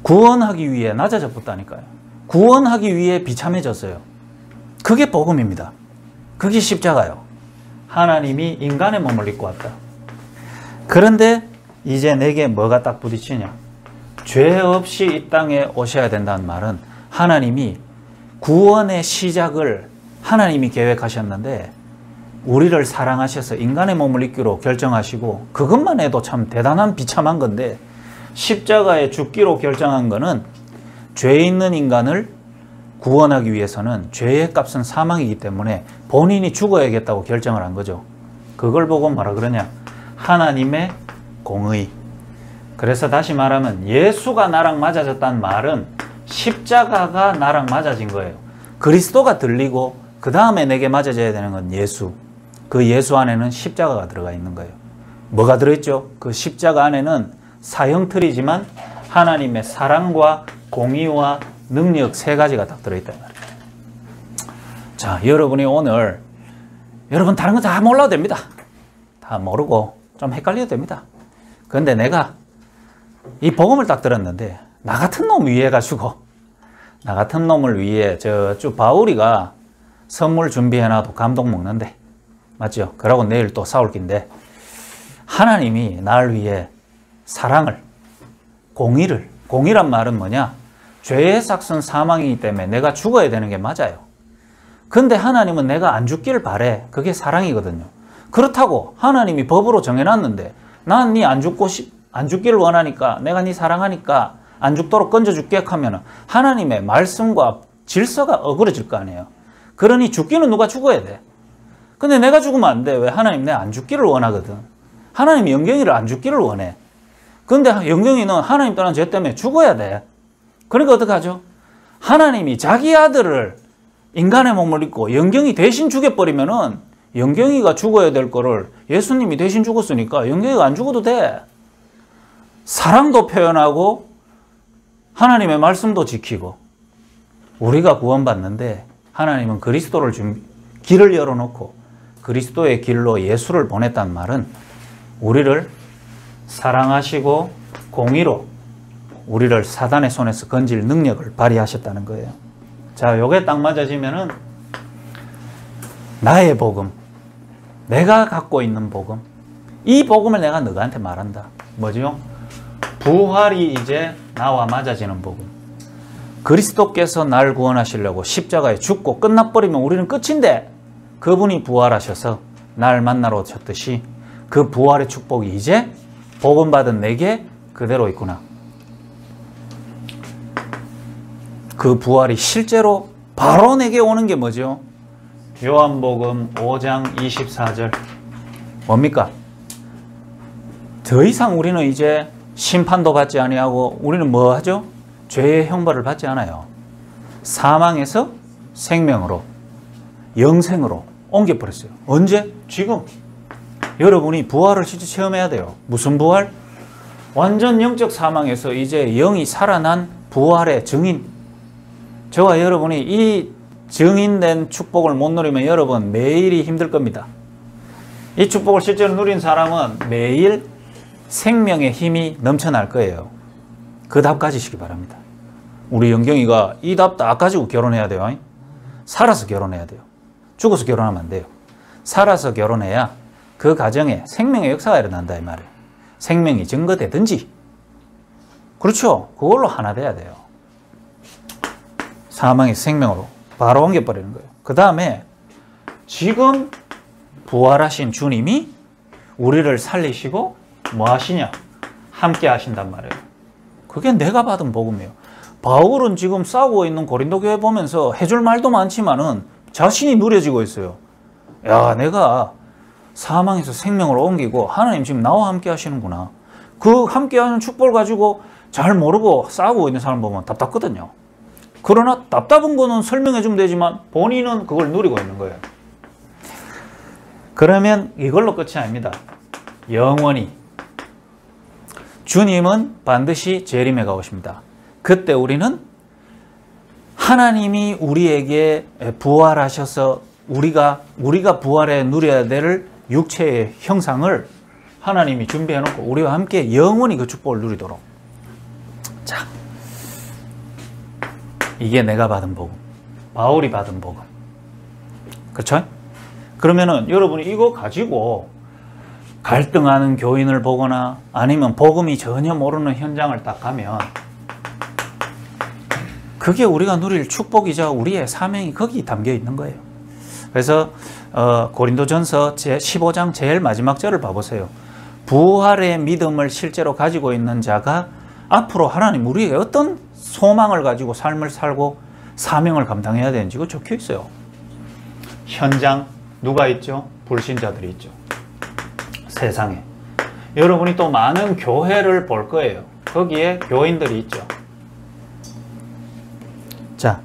구원하기 위해 낮아졌다니까요. 구원하기 위해 비참해졌어요. 그게 복음입니다. 그게 십자가요. 하나님이 인간의 몸을 입고 왔다. 그런데 이제 내게 뭐가 딱 부딪히냐? 죄 없이 이 땅에 오셔야 된다는 말은 하나님이 구원의 시작을 하나님이 계획하셨는데 우리를 사랑하셔서 인간의 몸을 입기로 결정하시고 그것만 해도 참 대단한 비참한 건데 십자가에 죽기로 결정한 거는 죄 있는 인간을 구원하기 위해서는 죄의 값은 사망이기 때문에 본인이 죽어야겠다고 결정을 한 거죠. 그걸 보고 뭐라 그러냐? 하나님의 공의. 그래서 다시 말하면 예수가 나랑 맞아졌다는 말은 십자가가 나랑 맞아진 거예요. 그리스도가 들리고 그 다음에 내게 맞아져야 되는 건 예수. 그 예수 안에는 십자가가 들어가 있는 거예요. 뭐가 들어있죠? 그 십자가 안에는 사형틀이지만 하나님의 사랑과 공의와 능력 세 가지가 딱 들어있단 말이에요. 자, 여러분이 오늘 여러분 다른 거 다 몰라도 됩니다. 다 모르고 좀 헷갈려도 됩니다. 그런데 내가 이 복음을 딱 들었는데 나 같은 놈 위해 가지고 나 같은 놈을 위해 저쪽 바울이가 선물 준비해놔도 감동 먹는데 맞죠? 그러고 내일 또 싸울 긴데 하나님이 날 위해 사랑을 공의를 공의란 말은 뭐냐? 죄의 삭은 사망이기 때문에 내가 죽어야 되는 게 맞아요. 근데 하나님은 내가 안 죽기를 바래. 그게 사랑이거든요. 그렇다고 하나님이 법으로 정해놨는데 난 네 안 죽기를 원하니까 내가 네 사랑하니까 안 죽도록 건져줄게 하면 하나님의 말씀과 질서가 어그러질 거 아니에요. 그러니 죽기는 누가 죽어야 돼. 근데 내가 죽으면 안 돼. 왜? 하나님 내 안 죽기를 원하거든. 하나님이 영경이를 안 죽기를 원해. 근데 영경이는 하나님 떠난 죄 때문에 죽어야 돼. 그러니까 어떡하죠? 하나님이 자기 아들을 인간의 몸을 입고 영경이 대신 죽여버리면은 영경이가 죽어야 될 거를 예수님이 대신 죽었으니까 영경이가 안 죽어도 돼. 사랑도 표현하고 하나님의 말씀도 지키고 우리가 구원받는데 하나님은 그리스도를 길을 열어놓고 그리스도의 길로 예수를 보냈단 말은 우리를 사랑하시고 공의로 우리를 사단의 손에서 건질 능력을 발휘하셨다는 거예요. 자, 요게 딱 맞아지면은 나의 복음, 내가 갖고 있는 복음, 이 복음을 내가 너한테 말한다. 뭐죠? 부활이 이제 나와 맞아지는 복음. 그리스도께서 날 구원하시려고 십자가에 죽고 끝나버리면 우리는 끝인데 그분이 부활하셔서 날 만나러 오셨듯이 그 부활의 축복이 이제 복음 받은 내게 그대로 있구나. 그 부활이 실제로 바로 내게 오는 게 뭐죠? 요한복음 5장 24절 뭡니까? 더 이상 우리는 이제 심판도 받지 아니하고 우리는 뭐 하죠? 죄의 형벌을 받지 않아요. 사망에서 생명으로, 영생으로 옮겨버렸어요. 언제? 지금. 여러분이 부활을 실제 체험해야 돼요. 무슨 부활? 완전 영적 사망에서 이제 영이 살아난 부활의 증인. 저와 여러분이 이 증인된 축복을 못 누리면 여러분 매일이 힘들 겁니다. 이 축복을 실제로 누린 사람은 매일 생명의 힘이 넘쳐날 거예요. 그 답 가지시기 바랍니다. 우리 영경이가 이 답 다 가지고 결혼해야 돼요. 살아서 결혼해야 돼요. 죽어서 결혼하면 안 돼요. 살아서 결혼해야 그 가정에 생명의 역사가 일어난다 이 말이에요. 생명이 증거되든지. 그렇죠. 그걸로 하나 돼야 돼요. 사망에서 생명으로 바로 옮겨버리는 거예요. 그 다음에 지금 부활하신 주님이 우리를 살리시고 뭐 하시냐? 함께 하신단 말이에요. 그게 내가 받은 복음이에요. 바울은 지금 싸우고 있는 고린도 교회 보면서 해줄 말도 많지만은 자신이 누려지고 있어요. 야, 내가 사망에서 생명으로 옮기고 하나님 지금 나와 함께 하시는구나. 그 함께 하는 축복을 가지고 잘 모르고 싸우고 있는 사람 보면 답답거든요. 그러나 답답한 거는 설명해 주면 되지만 본인은 그걸 누리고 있는 거예요. 그러면 이걸로 끝이 아닙니다. 영원히 주님은 반드시 재림해가 오십니다. 그때 우리는 하나님이 우리에게 부활하셔서 우리가 부활해 누려야 될 육체의 형상을 하나님이 준비해 놓고 우리와 함께 영원히 그 축복을 누리도록. 자, 이게 내가 받은 복음, 바울이 받은 복음. 그렇죠? 그러면은 여러분이 이거 가지고 갈등하는 교인을 보거나 아니면 복음이 전혀 모르는 현장을 딱 가면 그게 우리가 누릴 축복이자 우리의 사명이 거기 담겨 있는 거예요. 그래서 고린도전서 제15장 제일 마지막 절을 봐보세요. 부활의 믿음을 실제로 가지고 있는 자가 앞으로 하나님 우리에게 어떤 소망을 가지고 삶을 살고 사명을 감당해야 되는지 그거 적혀 있어요. 현장 누가 있죠? 불신자들이 있죠. 세상에. 여러분이 또 많은 교회를 볼 거예요. 거기에 교인들이 있죠. 자,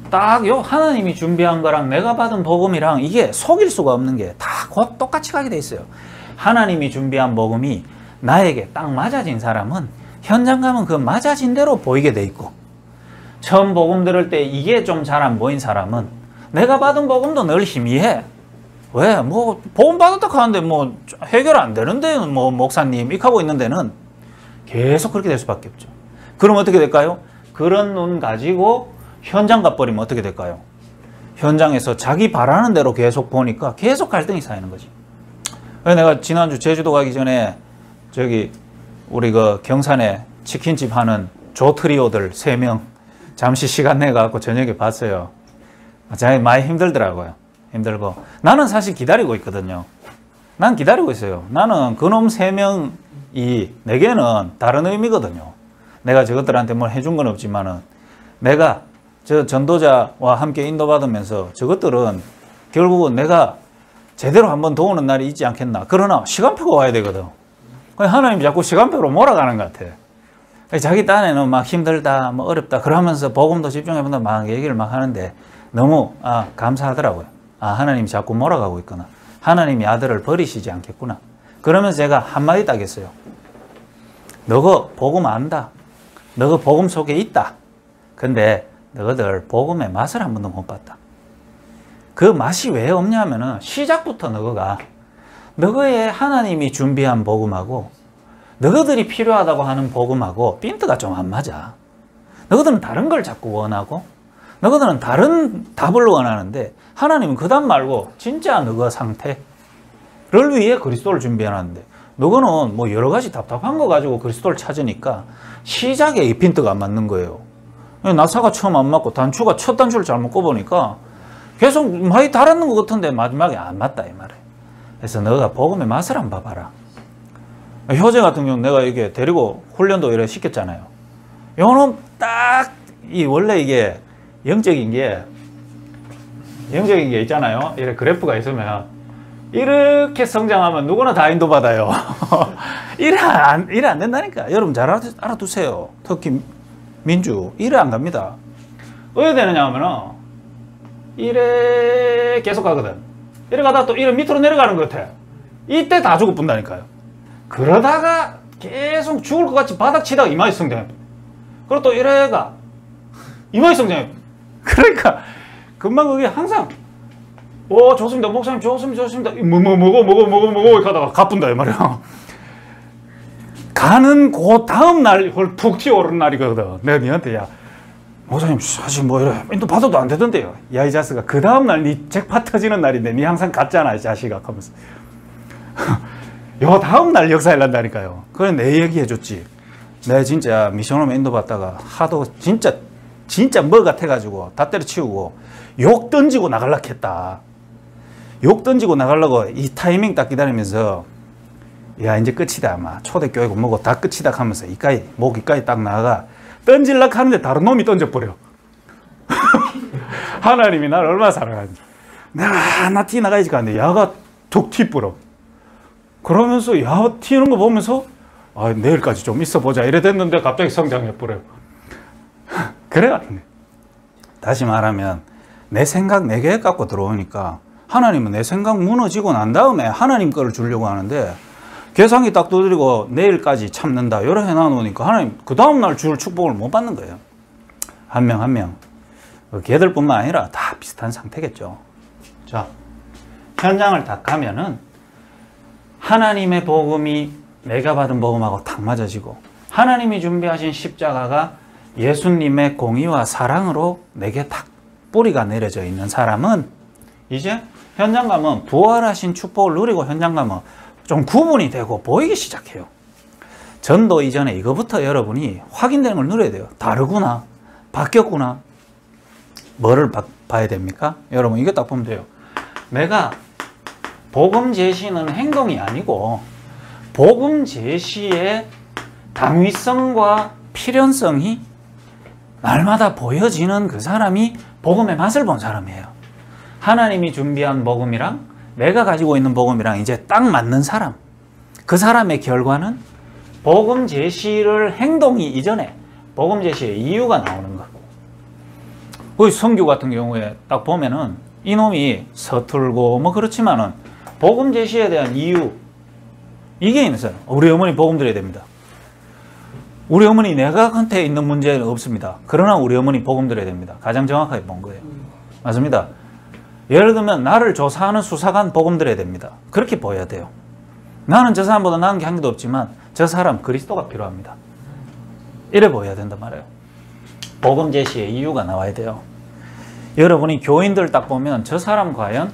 딱 요 하나님이 준비한 거랑 내가 받은 복음이랑 이게 속일 수가 없는 게 다 똑같이 가게 돼 있어요. 하나님이 준비한 복음이 나에게 딱 맞아진 사람은 현장 가면 그 맞아진 대로 보이게 돼 있고, 처음 복음 들을 때 이게 좀 잘 안 보인 사람은 내가 받은 복음도 늘 희미해. 왜? 뭐 복음 받았다 하는데 뭐 해결 안 되는데 뭐 목사님 이렇게 하고 있는 데는 계속 그렇게 될 수밖에 없죠. 그럼 어떻게 될까요? 그런 눈 가지고 현장 가버리면 어떻게 될까요? 현장에서 자기 바라는 대로 계속 보니까 계속 갈등이 쌓이는 거지. 내가 지난주 제주도 가기 전에 저기 우리 그 경산에 치킨집 하는 조트리오들 3명 잠시 시간 내갖고 저녁에 봤어요. 많이 힘들더라고요. 힘들고. 나는 사실 기다리고 있거든요. 난 기다리고 있어요. 나는 그놈 3명이 내게는 다른 의미거든요. 내가 저것들한테 뭘 해준 건 없지만은 내가 저 전도자와 함께 인도받으면서 저것들은 결국은 내가 제대로 한번 도우는 날이 있지 않겠나. 그러나 시간표가 와야 되거든. 하나님이 자꾸 시간표로 몰아가는 것 같아. 자기 딴에는 막 힘들다, 뭐 어렵다, 그러면서 복음도 집중해본다 막 얘기를 막 하는데 너무 감사하더라고요. 하나님이 자꾸 몰아가고 있구나. 하나님이 아들을 버리시지 않겠구나. 그러면서 제가 한마디 딱 했어요. 너가 복음 안다. 너가 복음 속에 있다. 근데 너희들 복음의 맛을 한 번도 못 봤다. 그 맛이 왜 없냐면은 시작부터 너희의 하나님이 준비한 복음하고 너희들이 필요하다고 하는 복음하고 핀트가 좀 안 맞아. 너희들은 다른 걸 자꾸 원하고 너희들은 다른 답을 원하는데 하나님은 그 답 말고 진짜 너희 상태를 위해 그리스도를 준비해놨는데 너희는 뭐 여러 가지 답답한 거 가지고 그리스도를 찾으니까 시작에 이 핀트가 안 맞는 거예요. 나사가 처음 안 맞고 단추가 첫 단추를 잘못 꼽으니까 계속 많이 달았는 것 같은데 마지막에 안 맞다 이 말이에요. 그래서 너가 복음의 맛을 한번 봐봐라. 효재 같은 경우는 내가 이게 데리고 훈련도 이래 시켰잖아요. 요놈 딱 원래 이게 영적인 게 있잖아요. 이래 그래프가 있으면 이렇게 성장하면 누구나 다 인도받아요. 이래 안 된다니까. 여러분 잘 알아두세요. 특히 민주 이래 안 갑니다. 왜 되느냐 하면은 이래 계속 가거든. 이래 가다 또 이래 밑으로 내려가는 것 같아. 이때 다 죽어 뿐다니까요. 그러다가 계속 죽을 것 같이 바닥 치다가 이마에 성장해. 그리고 또 이래가 이마에 성장해. 그러니까 금방 그게 항상 좋습니다. 목사님 좋습니다. 먹어 가다가 가뿐다 이 말이야. 가는 그 다음 날 푹 튀어오르는 날이거든. 내가 니한테 야 목사님 사실 뭐 이래 인도 받아도 안 되던데요. 야 이 자식아 그 다음 날 니 잭팟 터지는 날인데 니 항상 갔잖아 이 자식아 하면서 요 다음 날 역사에 난다니까요. 그래 내 얘기해 줬지. 내가 진짜 미션홈 인도 받다가 하도 진짜 뭐 같아가지고 다 때려치우고 욕 던지고 나갈라 했다. 욕 던지고 나가려고 이 타이밍 딱 기다리면서 야 이제 끝이다 아마 초대교회고 뭐고 다 끝이다 하면서 목 이까지 딱 나가 던질락 하는데 다른 놈이 던져버려. 하나님이 나를 얼마나 사랑하는지. 내가 나 티 나가야지 가는데 야가 툭 튀뿌려. 그러면서 야 튀는 거 보면서 내일까지 좀 있어보자 이래 됐는데 갑자기 성장해버려. 그래. 다시 말하면 내 생각 내 계획 갖고 들어오니까 하나님은 내 생각 무너지고 난 다음에 하나님 거를 주려고 하는데 계산기 딱 두드리고 내일까지 참는다 이렇게 해놔놓으니까 하나님 그 다음날 줄 축복을 못 받는 거예요. 한 명 한 명. 걔들뿐만 아니라 다 비슷한 상태겠죠. 자, 현장을 딱 가면은 하나님의 복음이 내가 받은 복음하고 딱 맞아지고 하나님이 준비하신 십자가가 예수님의 공의와 사랑으로 내게 딱 뿌리가 내려져 있는 사람은 이제 현장 가면 부활하신 축복을 누리고 현장 가면 좀 구분이 되고 보이기 시작해요. 전도 이전에 이거부터 여러분이 확인되는 걸 누려야 돼요. 다르구나. 바뀌었구나. 뭐를 봐야 됩니까? 여러분 이거 딱 보면 돼요. 내가 복음 제시는 행동이 아니고 복음 제시의 당위성과 필연성이 날마다 보여지는 그 사람이 복음의 맛을 본 사람이에요. 하나님이 준비한 복음이랑 내가 가지고 있는 복음이랑 이제 딱 맞는 사람. 그 사람의 결과는 복음 제시를 행동이 이전에 복음 제시의 이유가 나오는 거. 그 성규 같은 경우에 딱 보면은 이놈이 서툴고 뭐 그렇지만은 복음 제시에 대한 이유 이게 있어요. 우리 어머니 복음 드려야 됩니다. 우리 어머니 내각한테 있는 문제는 없습니다. 그러나 우리 어머니 복음 드려야 됩니다. 가장 정확하게 본 거예요. 맞습니다. 예를 들면 나를 조사하는 수사관 복음 드려야 됩니다. 그렇게 보여야 돼요. 나는 저 사람보다 나은 게 한 개도 없지만 저 사람 그리스도가 필요합니다. 이래 보여야 된단 말이에요. 복음 제시의 이유가 나와야 돼요. 여러분이 교인들 딱 보면 저 사람 과연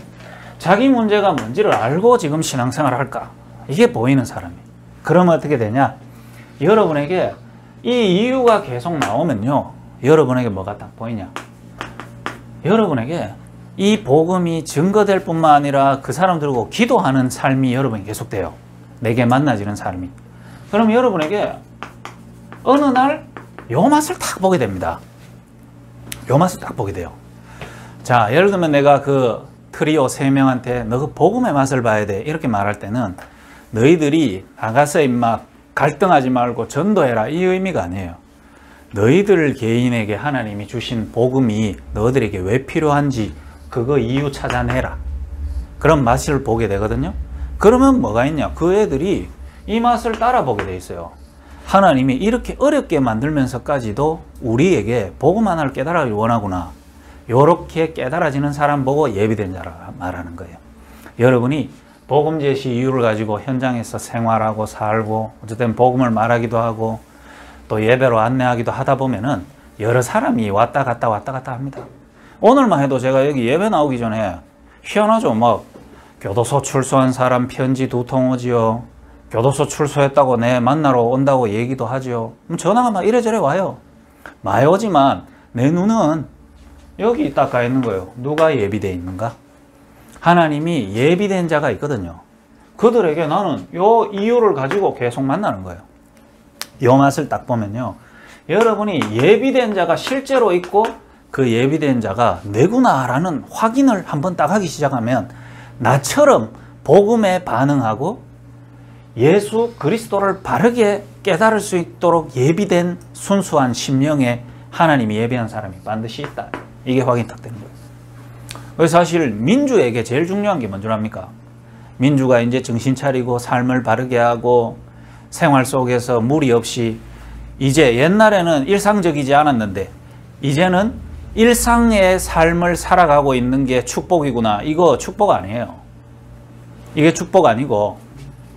자기 문제가 뭔지를 알고 지금 신앙생활을 할까? 이게 보이는 사람이에요. 그러면 어떻게 되냐? 여러분에게 이 이유가 계속 나오면요. 여러분에게 뭐가 딱 보이냐? 여러분에게 이 복음이 증거될 뿐만 아니라 그 사람 들고 기도하는 삶이 여러분이 계속돼요. 내게 만나지는 삶이. 그럼 여러분에게 어느 날 요 맛을 딱 보게 됩니다. 요 맛을 딱 보게 돼요. 자, 예를 들면 내가 그 트리오 3명한테 너 그 복음의 맛을 봐야 돼 이렇게 말할 때는 너희들이 나가서 임마 갈등하지 말고 전도해라 이 의미가 아니에요. 너희들 개인에게 하나님이 주신 복음이 너희들에게 왜 필요한지 그거 이유 찾아내라. 그런 맛을 보게 되거든요. 그러면 뭐가 있냐? 그 애들이 이 맛을 따라보게 돼 있어요. 하나님이 이렇게 어렵게 만들면서까지도 우리에게 복음 하나를 깨달아를 원하구나. 이렇게 깨달아지는 사람 보고 예비된 자라 말하는 거예요. 여러분이 복음 제시 이유를 가지고 현장에서 생활하고 살고 어쨌든 복음을 말하기도 하고 또 예배로 안내하기도 하다 보면은 여러 사람이 왔다 갔다 합니다. 오늘만 해도 제가 여기 예배 나오기 전에 희한하죠. 막 교도소 출소한 사람 편지 2통 오지요. 교도소 출소했다고 내 만나러 온다고 얘기도 하죠. 전화가 막 이래저래 와요. 많이 오지만 내 눈은 여기 딱 가 있는 거예요. 누가 예비되어 있는가? 하나님이 예비된 자가 있거든요. 그들에게 나는 요 이유를 가지고 계속 만나는 거예요. 요 맛을 딱 보면요. 여러분이 예비된 자가 실제로 있고 그 예비된 자가 내구나라는 확인을 한번 딱 하기 시작하면 나처럼 복음에 반응하고 예수 그리스도를 바르게 깨달을 수 있도록 예비된 순수한 심령에 하나님이 예비한 사람이 반드시 있다. 이게 확인 딱 되는 거예요. 그래서 사실 민주에게 제일 중요한 게 뭔지랍니까? 민주가 이제 정신 차리고 삶을 바르게 하고 생활 속에서 무리 없이 이제 옛날에는 일상적이지 않았는데 이제는 일상의 삶을 살아가고 있는 게 축복이구나. 이거 축복 아니에요. 이게 축복 아니고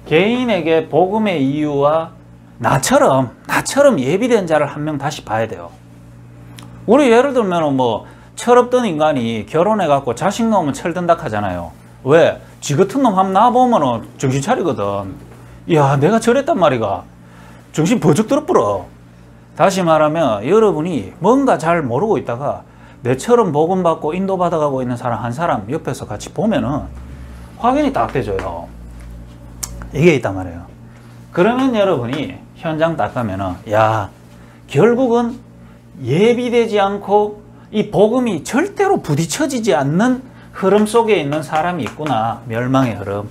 개인에게 복음의 이유와 나처럼 예비된 자를 한 명 다시 봐야 돼요. 우리 예를 들면 뭐 철없던 인간이 결혼해갖고 자식 낳으면 철든다 하잖아요. 왜? 지 같은 놈 한번 낳아보면 정신 차리거든. 야, 내가 저랬단 말이가. 정신 버쩍 들어버려. 다시 말하면 여러분이 뭔가 잘 모르고 있다가 내처럼 복음 받고 인도받아가고 있는 사람 한 사람 옆에서 같이 보면은 확인이 딱 되줘요. 이게 있단 말이에요. 그러면 여러분이 현장 딱 가면은 야, 결국은 예비되지 않고 이 복음이 절대로 부딪혀지지 않는 흐름 속에 있는 사람이 있구나. 멸망의 흐름.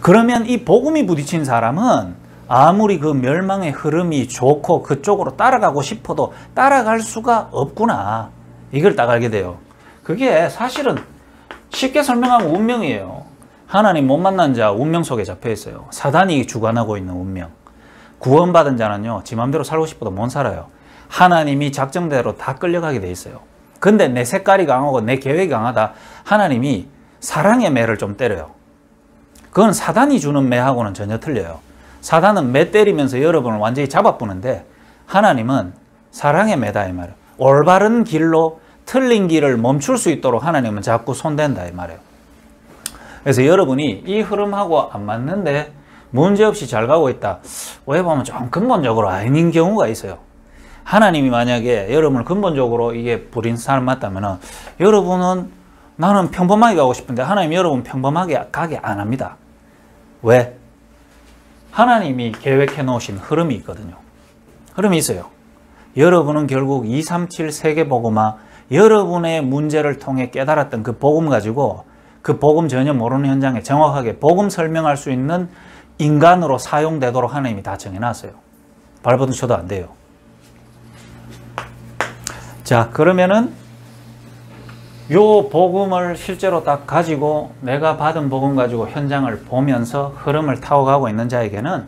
그러면 이 복음이 부딪힌 사람은 아무리 그 멸망의 흐름이 좋고 그쪽으로 따라가고 싶어도 따라갈 수가 없구나. 이걸 딱 알게 돼요. 그게 사실은 쉽게 설명하면 운명이에요. 하나님 못 만난 자 운명 속에 잡혀 있어요. 사단이 주관하고 있는 운명. 구원받은 자는요, 지 맘대로 살고 싶어도 못 살아요. 하나님이 작정대로 다 끌려가게 돼 있어요. 근데 내 색깔이 강하고 내 계획이 강하다. 하나님이 사랑의 매를 좀 때려요. 그건 사단이 주는 매하고는 전혀 틀려요. 사단은 매 때리면서 여러분을 완전히 잡아뿌는데 하나님은 사랑의 매다 이 말이에요. 올바른 길로 틀린 길을 멈출 수 있도록 하나님은 자꾸 손댄다 이 말이에요. 그래서 여러분이 이 흐름하고 안 맞는데 문제없이 잘 가고 있다. 왜 보면 좀 근본적으로 아닌 경우가 있어요. 하나님이 만약에 여러분을 근본적으로 이게 부린 사람 맞다면 여러분은 나는 평범하게 가고 싶은데 하나님이 여러분 평범하게 가게 안 합니다. 왜? 하나님이 계획해 놓으신 흐름이 있거든요. 흐름이 있어요. 여러분은 결국 237 세계복음화 여러분의 문제를 통해 깨달았던 그 복음 가지고 그 복음 전혀 모르는 현장에 정확하게 복음 설명할 수 있는 인간으로 사용되도록 하나님이 다 정해놨어요. 발버둥 쳐도 안 돼요. 자, 그러면은 요 복음을 실제로 딱 가지고 내가 받은 복음 가지고 현장을 보면서 흐름을 타고 가고 있는 자에게는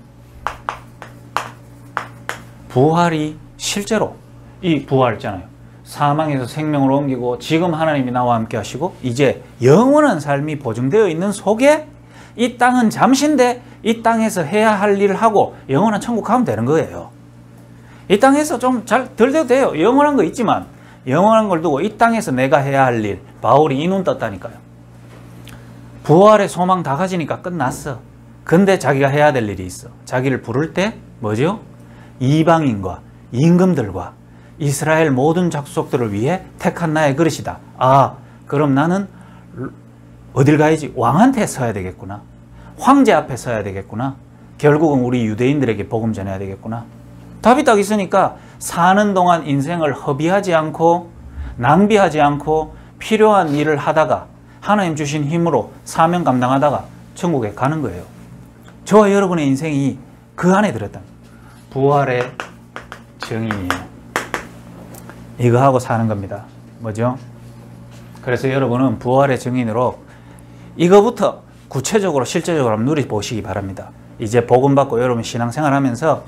부활이 실제로 이 부활 있잖아요. 사망에서 생명으로 옮기고 지금 하나님이 나와 함께 하시고 이제 영원한 삶이 보증되어 있는 속에 이 땅은 잠시인데 이 땅에서 해야 할 일을 하고 영원한 천국 가면 되는 거예요. 이 땅에서 좀 잘 덜 돼도 돼요. 영원한 거 있지만 영원한 걸 두고 이 땅에서 내가 해야 할 일, 바울이 이 눈 떴다니까요. 부활의 소망 다 가지니까 끝났어. 근데 자기가 해야 될 일이 있어. 자기를 부를 때 뭐죠? 이방인과 임금들과 이스라엘 모든 족속들을 위해 택한 나의 그릇이다. 아, 그럼 나는 어딜 가야지? 왕한테 서야 되겠구나. 황제 앞에 서야 되겠구나. 결국은 우리 유대인들에게 복음 전해야 되겠구나. 답이 딱 있으니까 사는 동안 인생을 허비하지 않고 낭비하지 않고 필요한 일을 하다가 하나님 주신 힘으로 사명 감당하다가 천국에 가는 거예요. 저와 여러분의 인생이 그 안에 들었다. 부활의 증인이에요. 이거 하고 사는 겁니다. 뭐죠? 그래서 여러분은 부활의 증인으로 이거부터 구체적으로 실제적으로 한번 누려보시기 바랍니다. 이제 복음 받고 여러분 신앙생활 하면서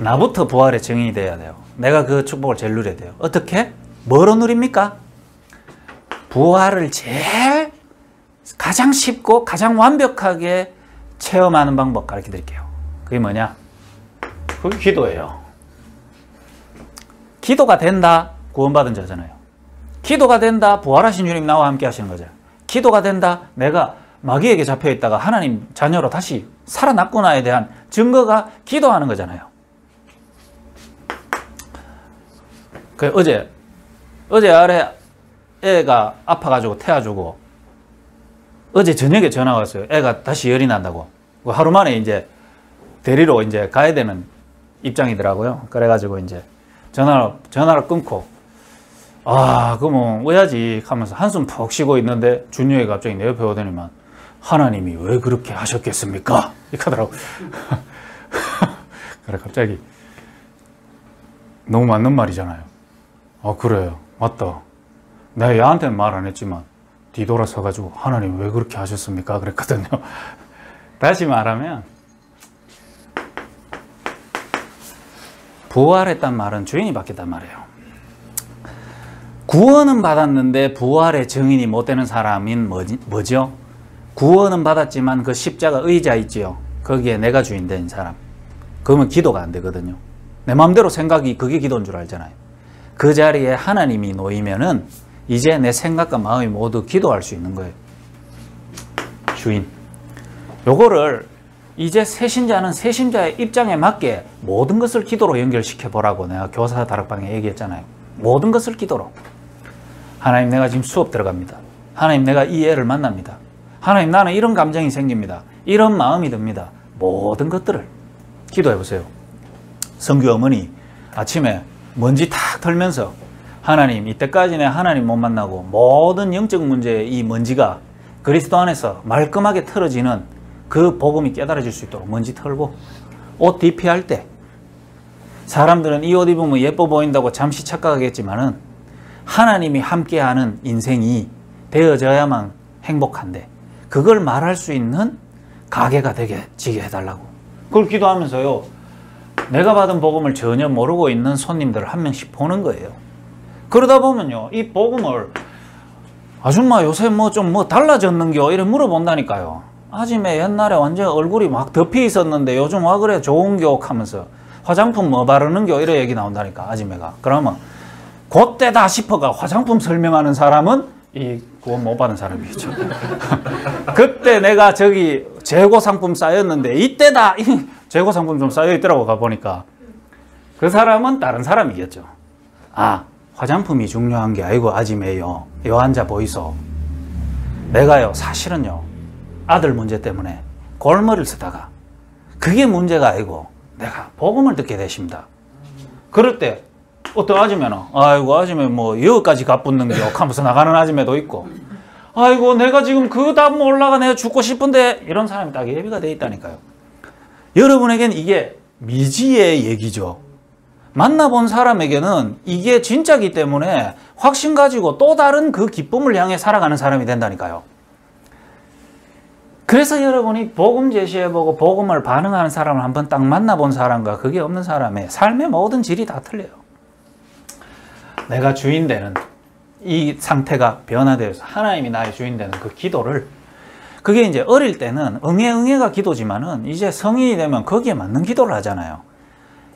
나부터 부활의 증인이 돼야 돼요. 내가 그 축복을 제일 누려야 돼요. 어떻게? 뭐로 누립니까? 부활을 제일 가장 쉽고 가장 완벽하게 체험하는 방법 가르쳐 드릴게요. 그게 뭐냐? 그게 기도예요. 기도가 된다, 구원받은 자잖아요. 기도가 된다, 부활하신 주님 나와 함께 하시는 거죠. 기도가 된다, 내가 마귀에게 잡혀있다가 하나님 자녀로 다시 살아났구나에 대한 증거가 기도하는 거잖아요. 그 어제 아래 애가 아파가지고 태워주고 어제 저녁에 전화가 왔어요. 애가 다시 열이 난다고. 하루 만에 이제 데리러 이제 가야 되는 입장이더라고요. 그래가지고 이제 전화를 끊고 그러면 왜야지 하면서 한숨 푹 쉬고 있는데 준유가 갑자기 내 옆에 오더니만 하나님이 왜 그렇게 하셨겠습니까? 이렇게 하더라고. 그래, 갑자기 너무 맞는 말이잖아요. 그래요. 맞다. 내가 얘한테는 말 안 했지만 뒤돌아서가지고 하나님 왜 그렇게 하셨습니까? 그랬거든요. 다시 말하면 부활했단 말은 주인이 바뀌었단 말이에요. 구원은 받았는데 부활의 증인이 못 되는 사람인 뭐죠? 구원은 받았지만 그 십자가 의자 있지요. 거기에 내가 주인 된 사람. 그러면 기도가 안 되거든요. 내 마음대로 생각이 그게 기도인 줄 알잖아요. 그 자리에 하나님이 놓이면은 이제 내 생각과 마음이 모두 기도할 수 있는 거예요. 주인. 요거를 이제 새신자는 새신자의 입장에 맞게 모든 것을 기도로 연결시켜 보라고 내가 교사 다락방에 얘기했잖아요. 모든 것을 기도로. 하나님, 내가 지금 수업 들어갑니다. 하나님, 내가 이 애를 만납니다. 하나님, 나는 이런 감정이 생깁니다. 이런 마음이 듭니다. 모든 것들을 기도해 보세요. 성규 어머니 아침에 먼지 탁 털면서 하나님, 이때까지는 하나님 못 만나고 모든 영적 문제의 이 먼지가 그리스도 안에서 말끔하게 털어지는 그 복음이 깨달아질 수 있도록 먼지 털고, 옷 DP할 때 사람들은 이 옷 입으면 예뻐 보인다고 잠시 착각하겠지만은 하나님이 함께하는 인생이 되어져야만 행복한데, 그걸 말할 수 있는 가게가 되게 해달라고. 그걸 기도하면서요, 내가 받은 복음을 전혀 모르고 있는 손님들을 한 명씩 보는 거예요. 그러다 보면요, 이 복음을 아줌마 요새 뭐 좀 달라졌는겨? 이래 물어본다니까요. 아줌마 옛날에 완전 얼굴이 막 덮여 있었는데 요즘 와 그래 좋은겨? 하면서 화장품 뭐 바르는겨? 이래 얘기 나온다니까, 아줌마가. 그러면 그때다 싶어가 화장품 설명하는 사람은 이 구원 못 받은 사람이죠. 그때 내가 저기 재고 상품 쌓였는데 이때다! 재고 상품 좀 쌓여 있더라고 가보니까. 그 사람은 다른 사람이겠죠. 화장품이 중요한 게 아니고 아지매요. 요 앉아 보이소. 내가요, 사실은요, 아들 문제 때문에 골머리를 쓰다가 그게 문제가 아니고 내가 복음을 듣게 되십니다. 그럴 때 어떤 아줌매는 아이고 아줌매 뭐 여기까지 가붙는 게 하면서 나가는 아줌매도 있고, 아이고 내가 지금 그 담 올라가 내가 죽고 싶은데, 이런 사람이 딱 예비가 돼 있다니까요. 여러분에겐 이게 미지의 얘기죠. 만나본 사람에게는 이게 진짜기 때문에 확신 가지고 또 다른 그 기쁨을 향해 살아가는 사람이 된다니까요. 그래서 여러분이 복음 제시해보고 복음을 반응하는 사람을 한번 딱 만나본 사람과 그게 없는 사람의 삶의 모든 질이 다 틀려요. 내가 주인 되는 이 상태가 변화되어서 하나님이 나의 주인 되는 그 기도를, 그게 이제 어릴 때는 응애가 기도지만은 이제 성인이 되면 거기에 맞는 기도를 하잖아요.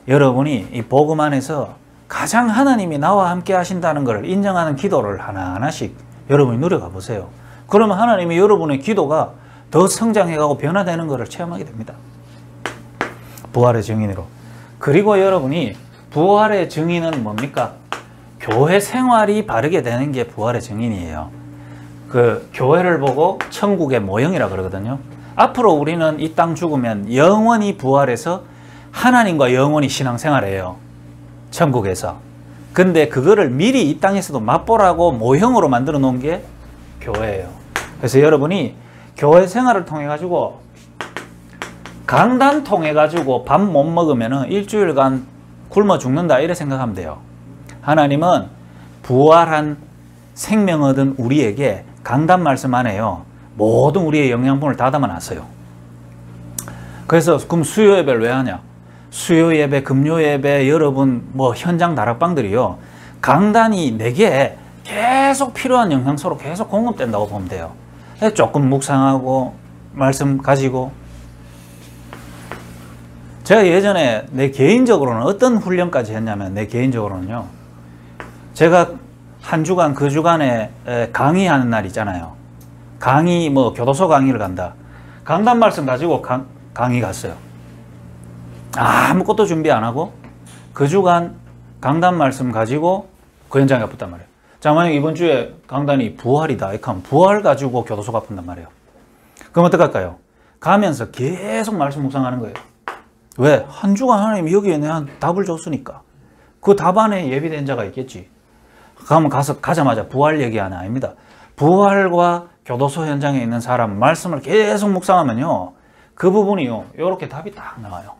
여러분이 이 복음 안에서 가장 하나님이 나와 함께 하신다는 것을 인정하는 기도를 하나하나씩 여러분이 누려가 보세요. 그러면 하나님이 여러분의 기도가 더 성장해가고 변화되는 것을 체험하게 됩니다. 부활의 증인으로. 그리고 여러분이 부활의 증인은 뭡니까? 교회 생활이 바르게 되는 게 부활의 증인이에요. 그 교회를 보고 천국의 모형이라 그러거든요. 앞으로 우리는 이 땅 죽으면 영원히 부활해서 하나님과 영원히 신앙생활해요. 천국에서. 근데 그거를 미리 이 땅에서도 맛보라고 모형으로 만들어 놓은 게 교회예요. 그래서 여러분이 교회 생활을 통해 가지고 강단 통해 가지고 밥 못 먹으면 일주일간 굶어 죽는다, 이래 생각하면 돼요. 하나님은 부활한 생명 얻은 우리에게 강단 말씀 안에요, 모든 우리의 영양분을 다 담아놨어요. 그래서 그럼 수요 예배를 왜 하냐? 수요 예배, 금요 예배, 여러분 뭐 현장 다락방들이요, 강단이 내게 계속 필요한 영양소로 계속 공급된다고 보면 돼요. 조금 묵상하고 말씀 가지고. 제가 예전에 내 개인적으로는 어떤 훈련까지 했냐면, 내 개인적으로는요, 제가 한 주간 그 주간에 강의하는 날 있잖아요. 강의 뭐 교도소 강의를 간다. 강단 말씀 가지고 강의 갔어요. 아무것도 준비 안 하고 그 주간 강단 말씀 가지고 그 현장에 갔단 말이에요. 자, 만약 이번 주에 강단이 부활이다 이렇게 하면 부활 가지고 교도소 가푼단 말이에요. 그럼 어떡할까요? 가면서 계속 말씀 묵상하는 거예요. 왜? 한 주간 하나님이 여기에 내가 답을 줬으니까 그 답 안에 예비된 자가 있겠지. 그러면 가자마자 부활 얘기하는 아닙니다. 부활과 교도소 현장에 있는 사람 말씀을 계속 묵상하면요, 그 부분이요, 이렇게 답이 딱 나와요.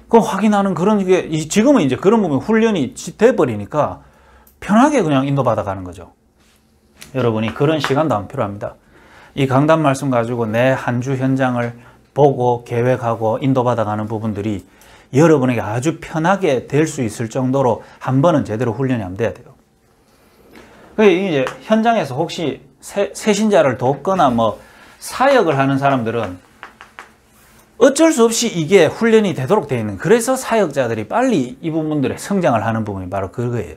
그 확인하는 그런 게, 지금은 이제 그런 부분 훈련이 돼버리니까 편하게 그냥 인도받아 가는 거죠. 여러분이 그런 시간도 안 필요합니다. 이 강단 말씀 가지고 내 한 주 현장을 보고 계획하고 인도받아 가는 부분들이 여러분에게 아주 편하게 될 수 있을 정도로 한 번은 제대로 훈련이 안 돼야 돼요. 이제 현장에서 혹시 새신자를 돕거나 뭐 사역을 하는 사람들은 어쩔 수 없이 이게 훈련이 되도록 되어 있는, 그래서 사역자들이 빨리 이 부분들의 성장을 하는 부분이 바로 그거예요.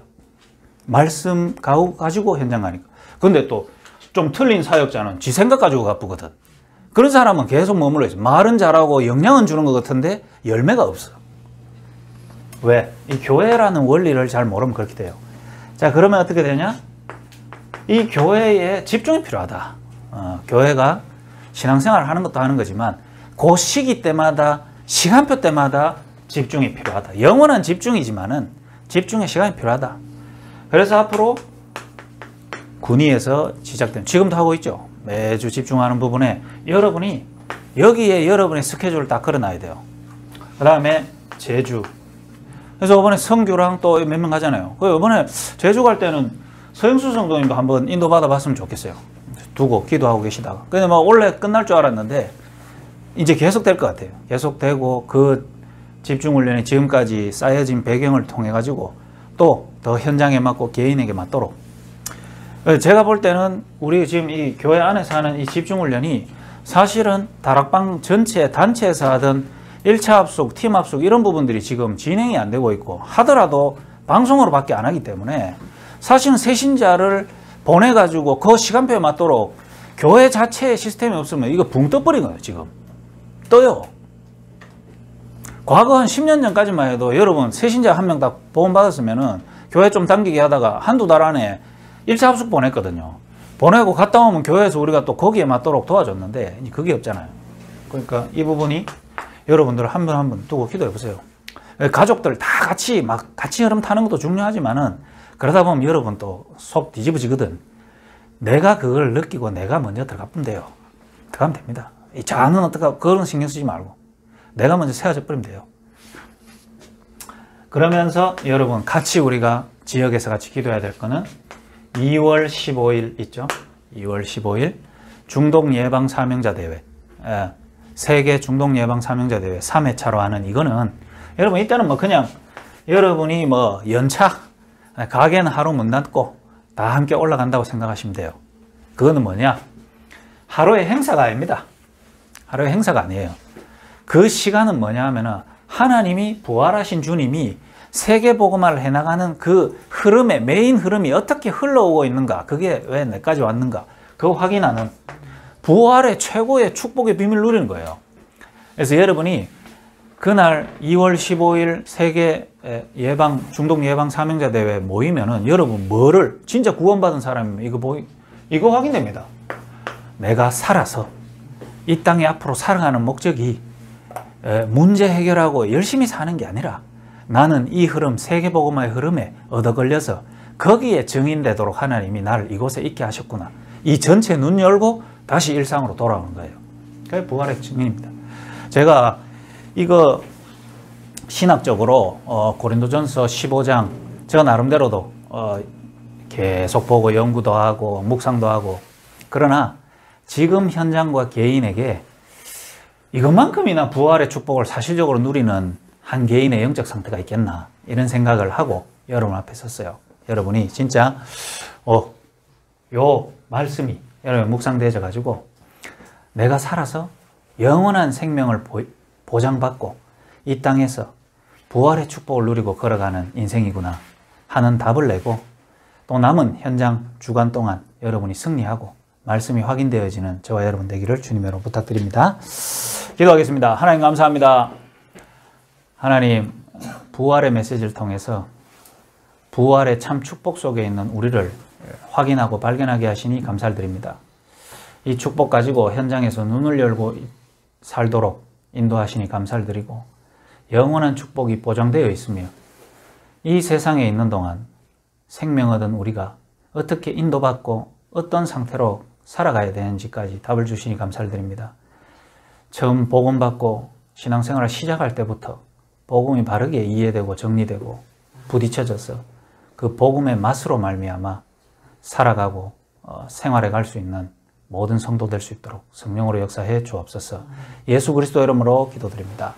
말씀 가지고 현장 가니까. 근데 또 좀 틀린 사역자는 지 생각 가지고 바쁘거든. 그런 사람은 계속 머물러 있어. 말은 잘하고 영향은 주는 것 같은데 열매가 없어. 왜? 이 교회라는 원리를 잘 모르면 그렇게 돼요. 자, 그러면 어떻게 되냐? 이 교회에 집중이 필요하다. 교회가 신앙생활을 하는 것도 하는 거지만 그 시기 때마다, 시간표 때마다 집중이 필요하다. 영원한 집중이지만은 집중의 시간이 필요하다. 그래서 앞으로 군위에서 시작된, 지금도 하고 있죠. 매주 집중하는 부분에 여러분이 여기에 여러분의 스케줄을 딱 걸어놔야 돼요. 그 다음에 제주. 그래서 이번에 성규랑 또 몇 명 가잖아요. 이번에 제주 갈 때는 서영수 성도님도 한번 인도받아 봤으면 좋겠어요. 두고 기도하고 계시다가. 근데 뭐 원래 끝날 줄 알았는데 이제 계속 될 것 같아요. 계속 되고 그 집중훈련이 지금까지 쌓여진 배경을 통해 가지고 또 더 현장에 맞고 개인에게 맞도록. 제가 볼 때는 우리 지금 이 교회 안에서 하는 이 집중훈련이 사실은 다락방 전체 단체에서 하던 1차 합숙, 팀 합숙 이런 부분들이 지금 진행이 안 되고 있고, 하더라도 방송으로 밖에 안 하기 때문에 사실은 새신자를 보내가지고 그 시간표에 맞도록 교회 자체의 시스템이 없으면 이거 붕 떠버린 거예요. 지금 떠요. 과거 한 10년 전까지만 해도 여러분 새신자 한 명 다 보험받았으면은 교회 좀 당기게 하다가 한두 달 안에 1차 합숙 보냈거든요. 보내고 갔다 오면 교회에서 우리가 또 거기에 맞도록 도와줬는데 그게 없잖아요. 그러니까 이 부분이 여러분들 한 분 한 분 두고 기도해 보세요. 가족들 다 같이 흐름 타는 것도 중요하지만은 그러다 보면 여러분 또 속 뒤집어지거든. 내가 그걸 느끼고 내가 먼저 들어가면 돼요. 들어가면 됩니다. 이 자는 어떡하고 그런 신경 쓰지 말고 내가 먼저 세워져 버리면 돼요. 그러면서 여러분 같이 우리가 지역에서 같이 기도해야 될 거는 2월 15일 있죠. 2월 15일 중독 예방 사명자 대회, 세계 중독 예방 사명자 대회 3회차로 하는 이거는 여러분 이때는 뭐 그냥 여러분이 뭐 연차 가게는 하루 문 닫고 다 함께 올라간다고 생각하시면 돼요. 그거는 뭐냐? 하루의 행사가 아닙니다. 하루의 행사가 아니에요. 그 시간은 뭐냐 하면은 하나님이 부활하신 주님이 세계복음화를 해나가는 그 흐름의 메인 흐름이 어떻게 흘러오고 있는가, 그게 왜 내까지 왔는가, 그거 확인하는 부활의 최고의 축복의 비밀을 누리는 거예요. 그래서 여러분이 그날 2월 15일 세계 중독 예방 사명자 대회 모이면은 여러분 뭐를 진짜 구원받은 사람이면 이거 확인됩니다. 내가 살아서 이 땅에 앞으로 살아가는 목적이 문제 해결하고 열심히 사는 게 아니라 나는 이 흐름, 세계복음화의 흐름에 얻어 걸려서 거기에 증인되도록 하나님이 나를 이곳에 있게 하셨구나. 이 전체 눈 열고 다시 일상으로 돌아오는 거예요. 그게 부활의 증인입니다. 제가 이거 신학적으로 고린도전서 15장 제가 나름대로도 계속 보고 연구도 하고 묵상도 하고, 그러나 지금 현장과 개인에게 이것만큼이나 부활의 축복을 사실적으로 누리는 한 개인의 영적 상태가 있겠나, 이런 생각을 하고 여러분 앞에 섰어요. 여러분이 진짜 요 말씀이 여러분 묵상되어져 가지고 내가 살아서 영원한 생명을 보장받고 이 땅에서 부활의 축복을 누리고 걸어가는 인생이구나 하는 답을 내고, 또 남은 현장 주간 동안 여러분이 승리하고 말씀이 확인되어지는 저와 여러분 되기를 주님으로 부탁드립니다. 기도하겠습니다. 하나님 감사합니다. 하나님, 부활의 메시지를 통해서 부활의 참 축복 속에 있는 우리를 확인하고 발견하게 하시니 감사를 드립니다. 이 축복 가지고 현장에서 눈을 열고 살도록 인도하시니 감사를 드리고, 영원한 축복이 보장되어 있으며 이 세상에 있는 동안 생명 얻은 우리가 어떻게 인도받고 어떤 상태로 살아가야 되는지까지 답을 주시니 감사를 드립니다. 처음 복음 받고 신앙생활을 시작할 때부터 복음이 바르게 이해되고 정리되고 부딪혀져서 그 복음의 맛으로 말미암아 살아가고 생활해 갈 수 있는 모든 성도 될 수 있도록 성령으로 역사해 주옵소서. 예수 그리스도 이름으로 기도드립니다.